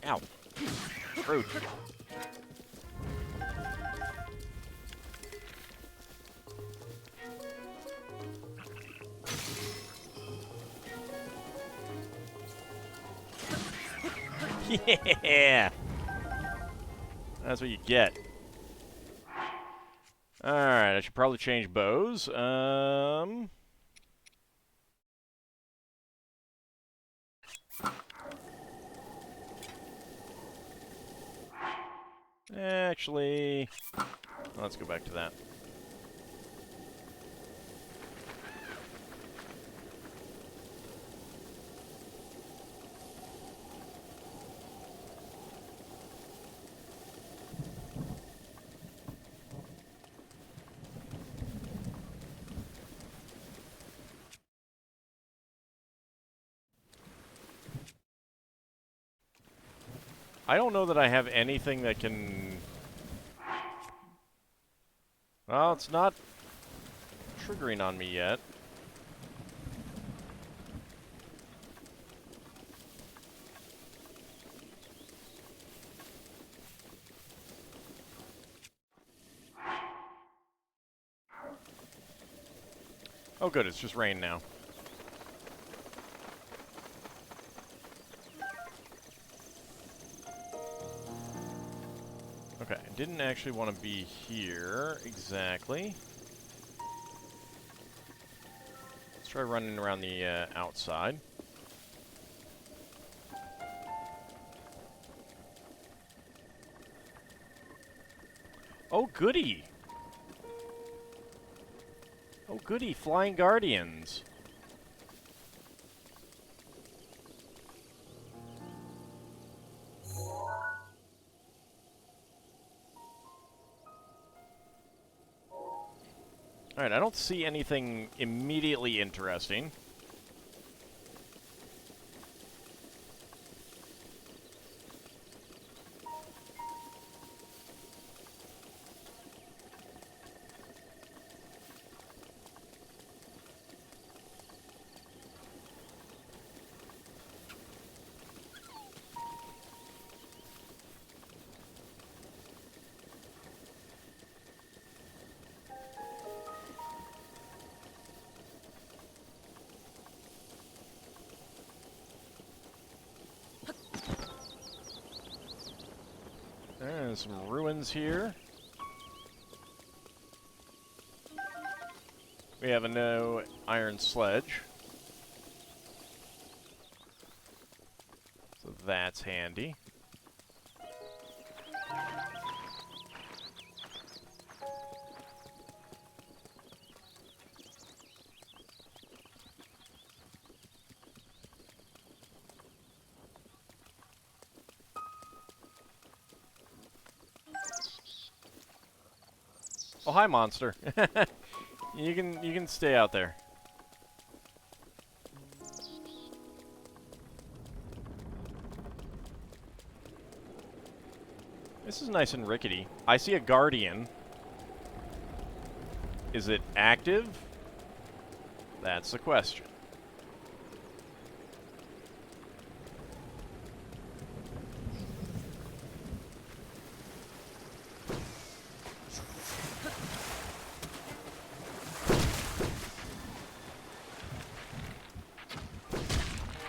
Ow. Rude. Yeah! That's what you get. Alright, I should probably change bows. Actually, let's go back to that. I don't know that I have anything that can... Well, it's not triggering on me yet. Oh good, it's just rain now. Okay, I didn't actually want to be here exactly. Let's try running around the outside. Oh goody! Oh goody, Flying Guardians. Alright, I don't see anything immediately interesting. There's some ruins here. We have a no iron sledge. That's handy. Oh, hi, monster. You can stay out there. This is nice and rickety. I see a guardian. Is it active? That's the question.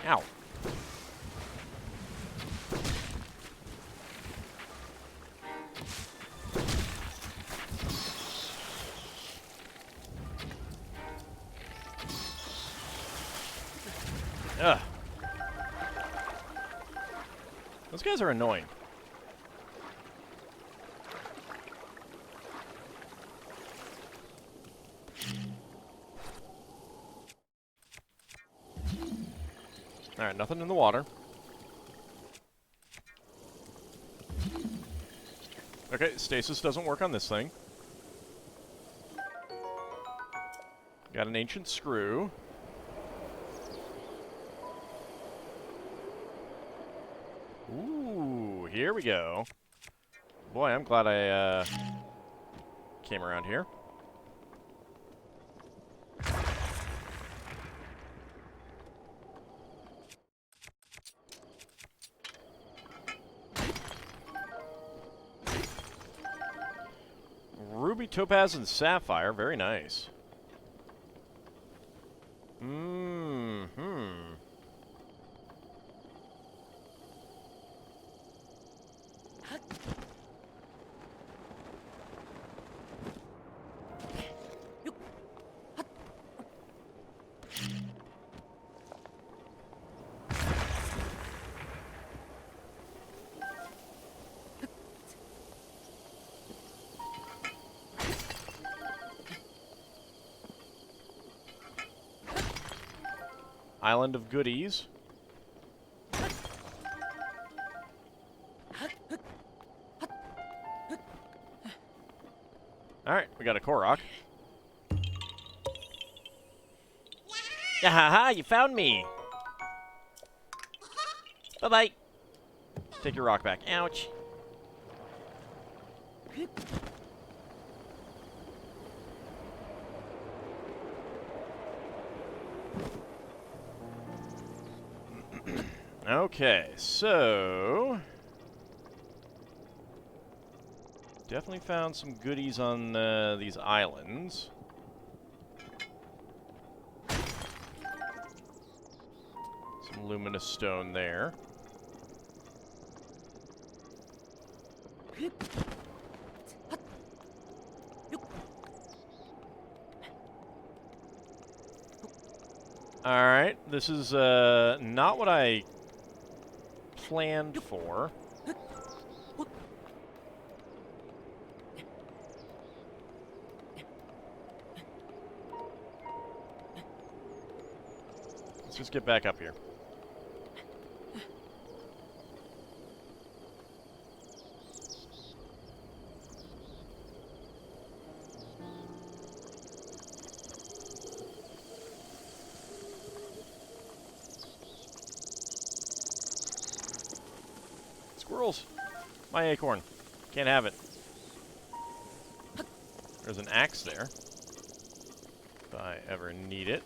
Ow. Ugh. Those guys are annoying. Alright, nothing in the water. Okay, stasis doesn't work on this thing. Got an ancient screw. Ooh, here we go. Boy, I'm glad I came around here. Ruby, topaz, and sapphire. Very nice. Mm-hmm. Island of goodies. Alright, we got a Korok. Yeah, haha, you found me. Bye-bye. Take your rock back. Ouch. Okay, so... definitely found some goodies on these islands. Some luminous stone there. Alright, this is not what I planned for. Let's just get back up here. Squirrels! My acorn. Can't have it. There's an axe there. If I ever need it.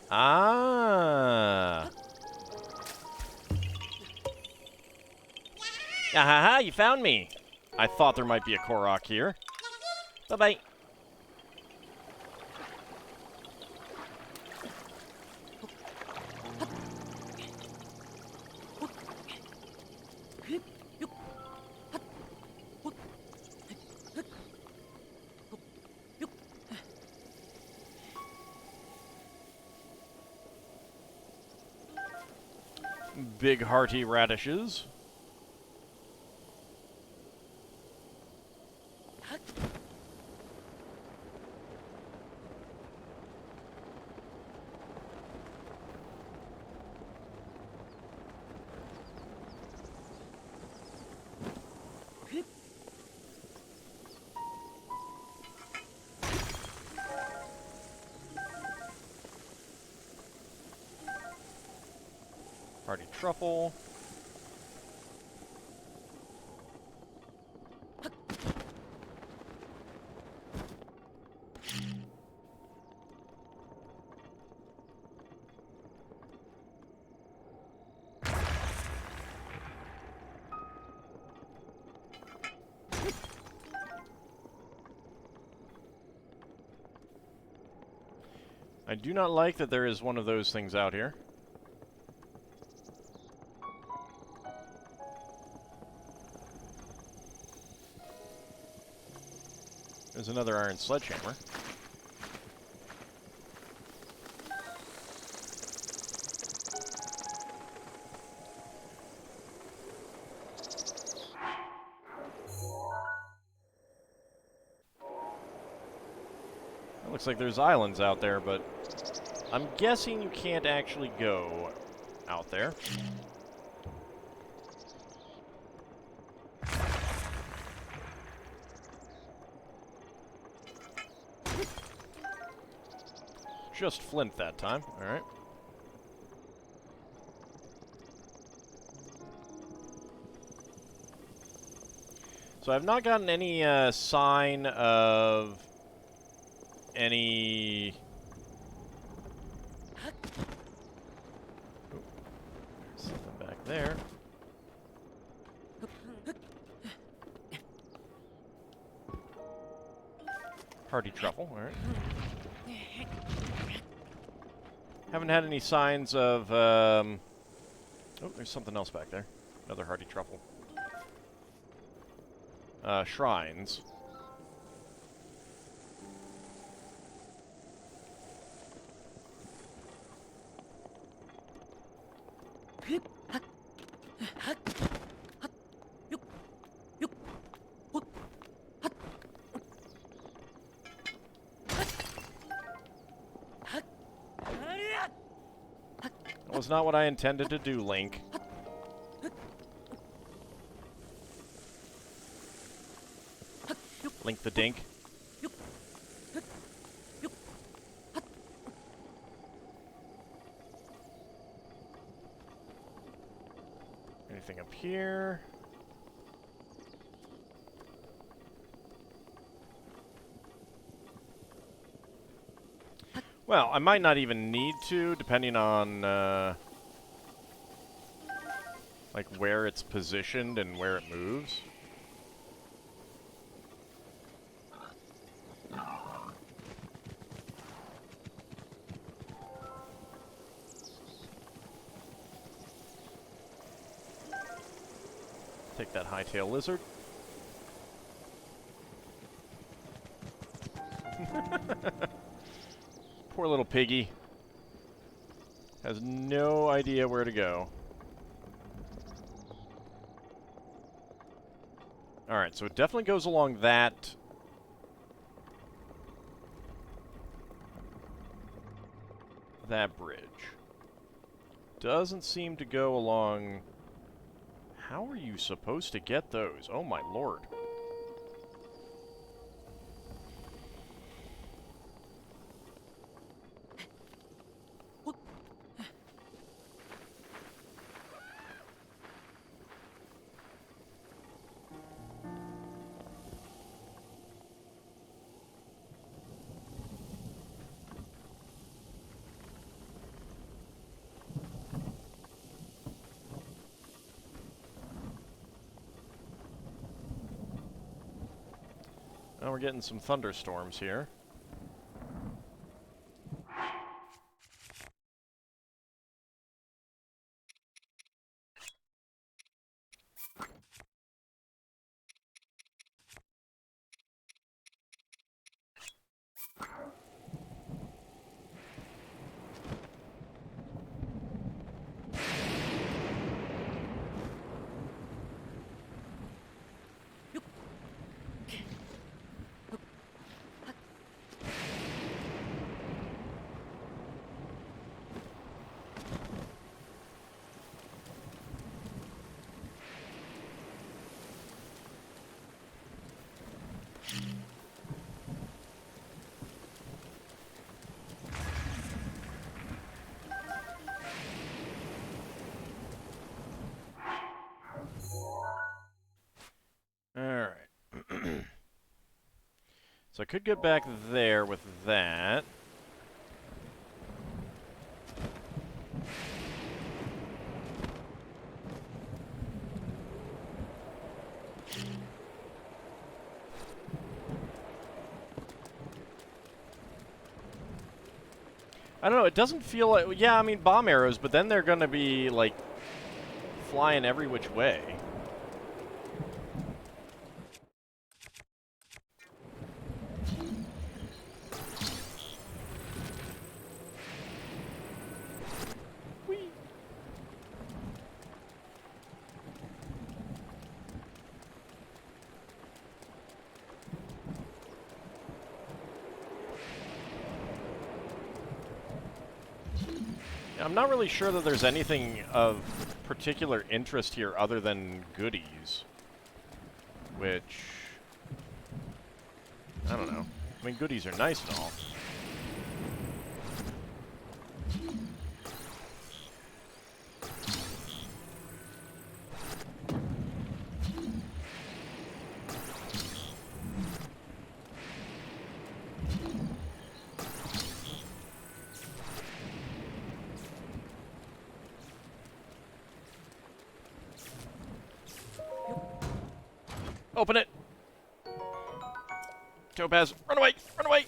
Ah! Ahaha, you found me. I thought there might be a Korok here. Bye-bye. big hearty radishes. Hearty truffle. I do not like that there is one of those things out here. There's another iron sledgehammer. It looks like there's islands out there, but I'm guessing you can't actually go out there. Just flint that time. Alright. So I've not gotten any sign of any... Oh, there's something back there. Hardy truffle, alright. Haven't had any signs of, oh, there's something else back there. Another hardy truffle. Shrines. That was not what I intended to do, Link. Link the Dink. Anything up here? Well, I might not even need to, depending on, like, where it's positioned and where it moves. Take that hightail lizard. Poor little piggy. Has no idea where to go. Alright, so it definitely goes along that... that bridge. Doesn't seem to go along... How are you supposed to get those? Oh my lord. Now we're getting some thunderstorms here. So I could get back there with that. I don't know, it doesn't feel like... Yeah, I mean, bomb arrows, but then they're gonna be, like, flying every which way. I'm not really sure that there's anything of particular interest here other than goodies. Which... I don't know. I mean, goodies are nice and all. Open it! Topaz, run away! Run away!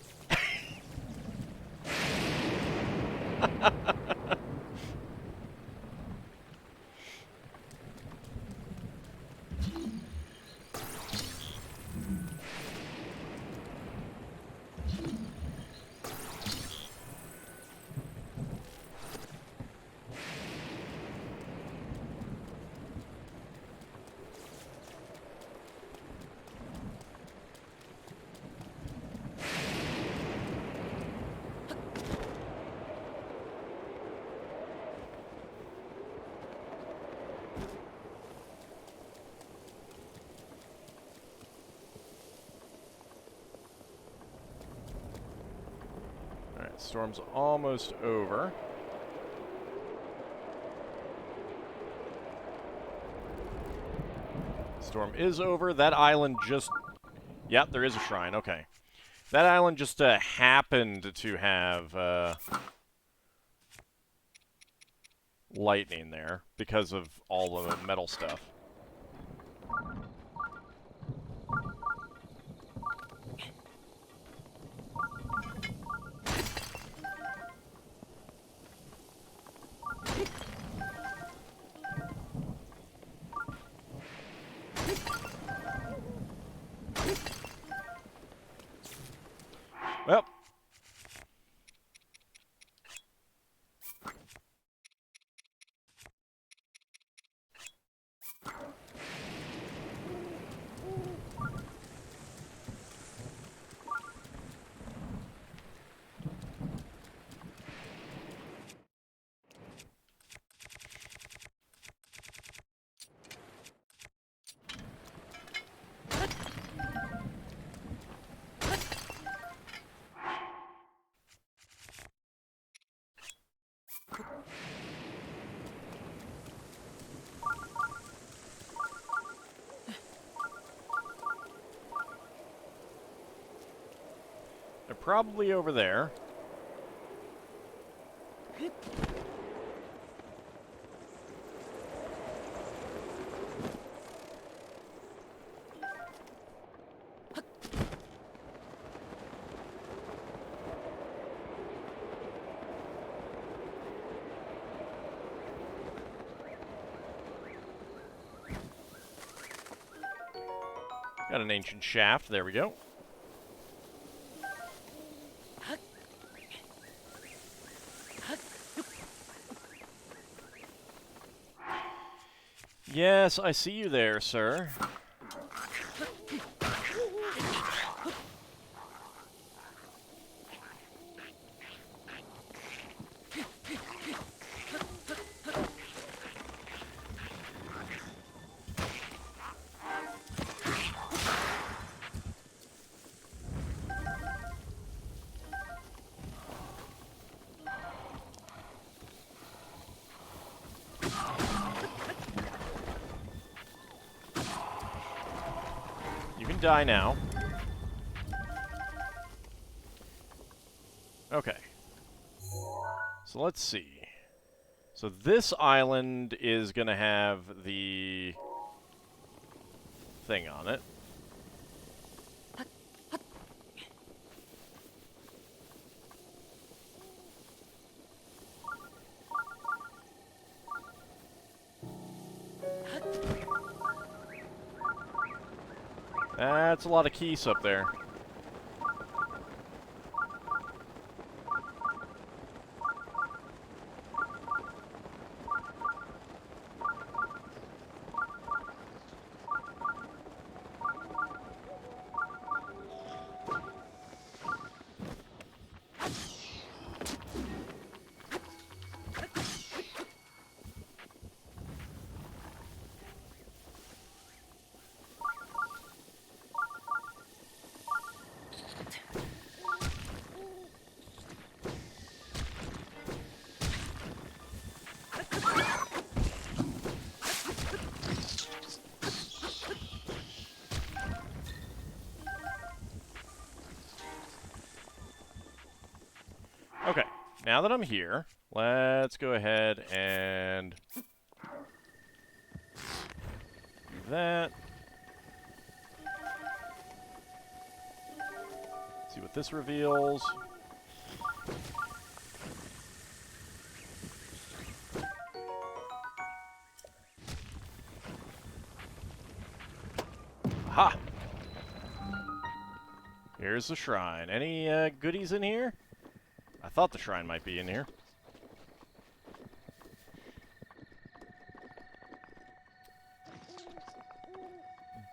Storm's almost over. Storm is over. That island just... Yep, there is a shrine. Okay. That island just happened to have lightning there because of all the metal stuff. Well. They're probably over there. Got an ancient shaft. There we go. Yes, I see you there, sir. Die now. Okay. So let's see. So this island is going to have the thing on it. That's a lot of keys up there. Okay, now that I'm here, let's go ahead and do that. See what this reveals. Aha! Here's the shrine. Any goodies in here? I thought the shrine might be in here.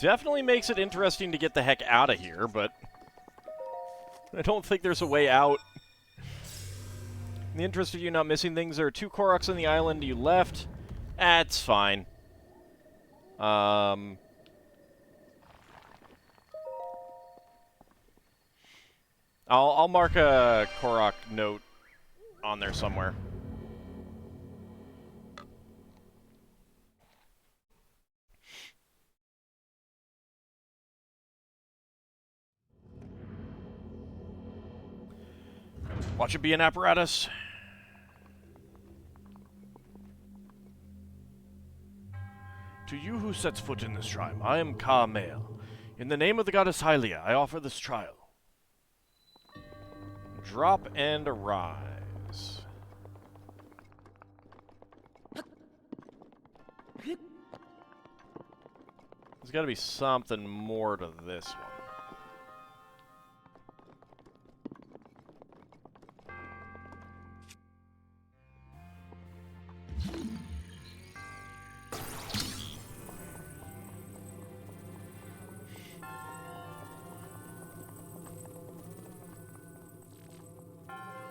Definitely makes it interesting to get the heck out of here, but I don't think there's a way out. In the interest of you not missing things, there are 2 Koroks on the island you left. That's fine. I'll mark a Korok note on there somewhere. Watch it be an apparatus. To you who sets foot in this shrine, I am Ka-Mael. In the name of the goddess Hylia, I offer this trial. Drop and arise. There's got to be something more to this one.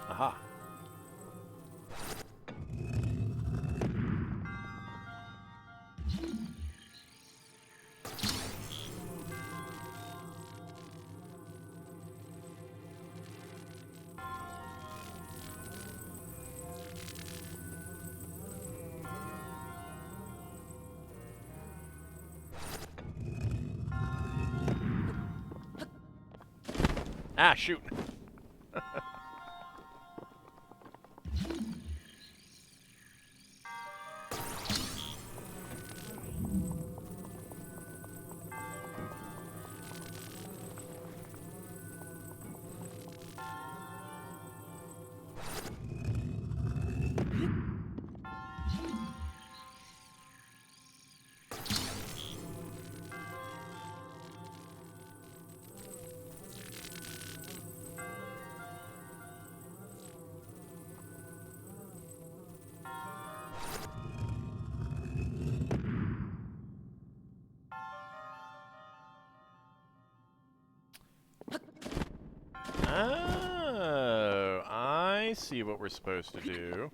Aha. Ah, shoot. Oh, I see what we're supposed to do.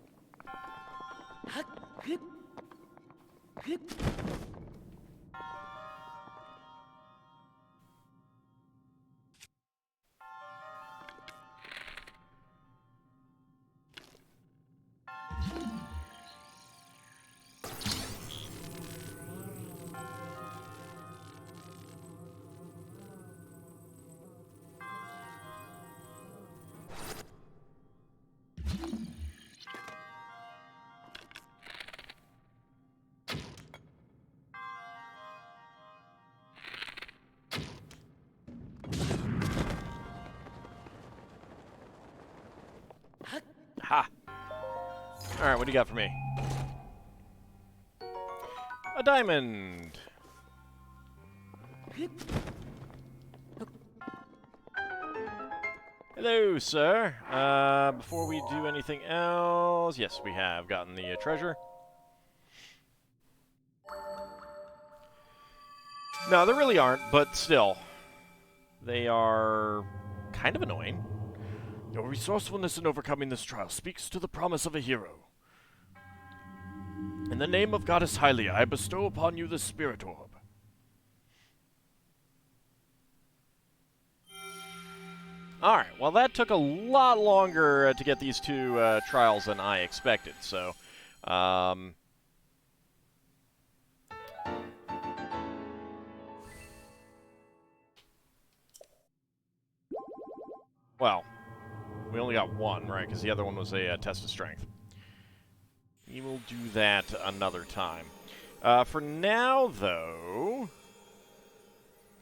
Alright, what do you got for me? A diamond! Hello, sir. Before we do anything else... Yes, we have gotten the treasure. No, there really aren't, but still. They are kind of annoying. Your resourcefulness in overcoming this trial speaks to the promise of a hero. In the name of Goddess Hylia, I bestow upon you the Spirit Orb. Alright, well that took a lot longer to get these two trials than I expected, so... Well, we only got one, right? Because the other one was a test of strength. We will do that another time. For now, though,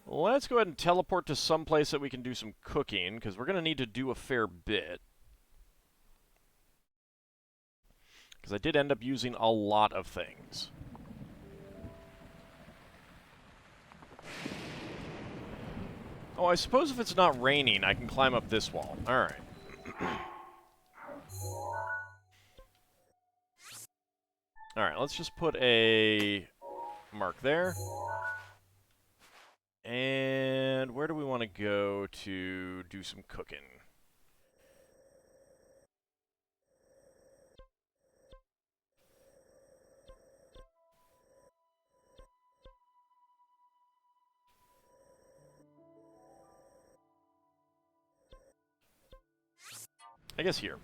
let's go ahead and teleport to some place that we can do some cooking, because we're going to need to do a fair bit. Because I did end up using a lot of things. Oh, I suppose if it's not raining, I can climb up this wall. Alright. Alright, let's just put a mark there. And where do we want to go to do some cooking? I guess here.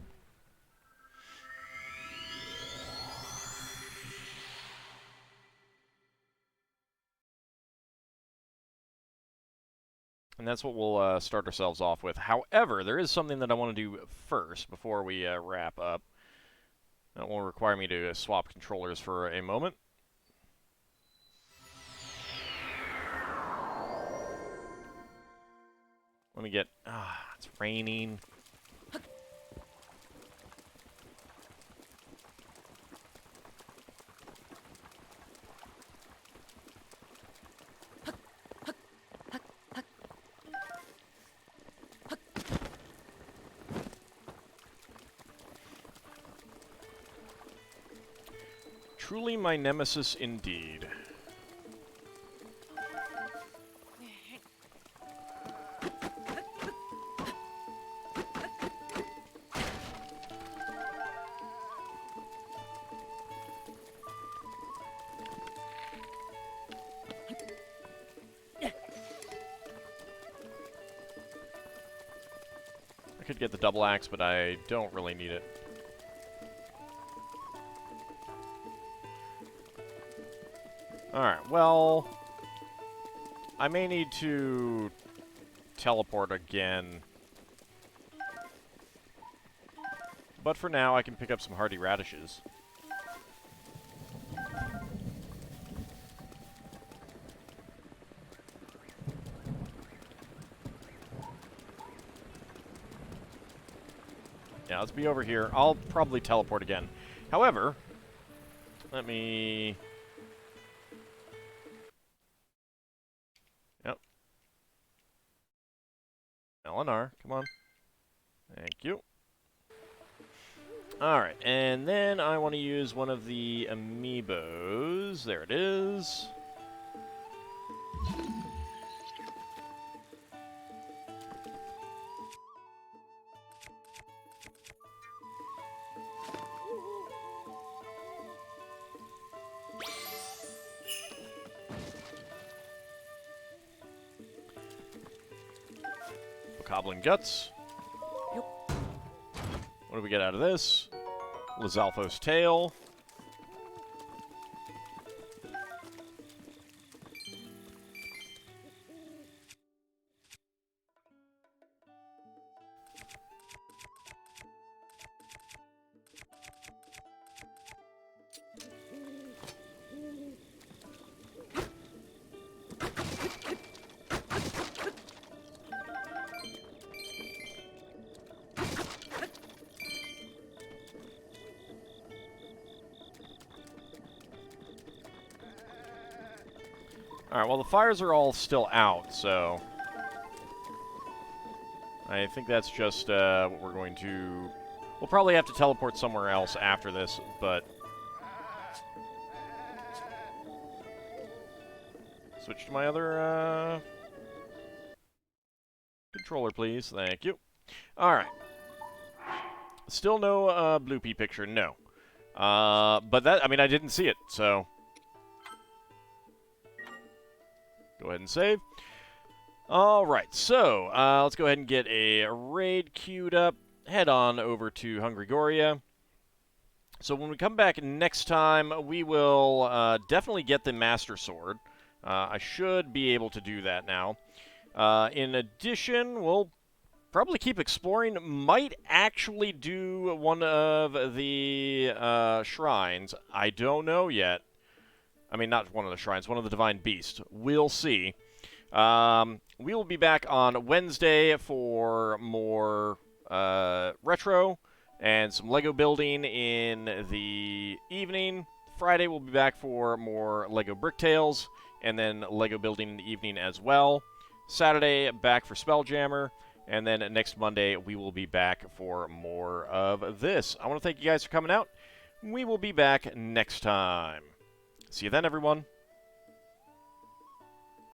And that's what we'll start ourselves off with. However, there is something that I want to do first before we wrap up. That will require me to swap controllers for a moment. Let me get... it's raining. Truly my nemesis indeed. I could get the double axe, but I don't really need it. Alright, well... I may need to teleport again. But for now, I can pick up some hardy radishes. Yeah, let's be over here. I'll probably teleport again. However, let me... Yep. LNR, come on. Thank you. Alright, and then I want to use one of the amiibos. There it is. Goblin Guts. Yep. What do we get out of this? Lizalfo's Tail. Alright, well, the fires are all still out, so... I think that's just what we're going to... We'll probably have to teleport somewhere else after this, but... Switch to my other, controller, please. Thank you. Alright. Still no, Blue Pea picture, no. But that, I mean, I didn't see it, so... Go ahead and save. Alright, so, let's go ahead and get a raid queued up. Head on over to Hungrygoria. So when we come back next time, we will definitely get the Master Sword. I should be able to do that now. In addition, we'll probably keep exploring. Might actually do one of the shrines. I don't know yet. I mean, not one of the shrines, one of the Divine Beasts. We'll see. We will be back on Wednesday for more retro and some Lego building in the evening. Friday we'll be back for more Lego Brick Tales and then Lego building in the evening as well. Saturday back for Spelljammer, and then next Monday we will be back for more of this. I want to thank you guys for coming out. We will be back next time. See you then, everyone.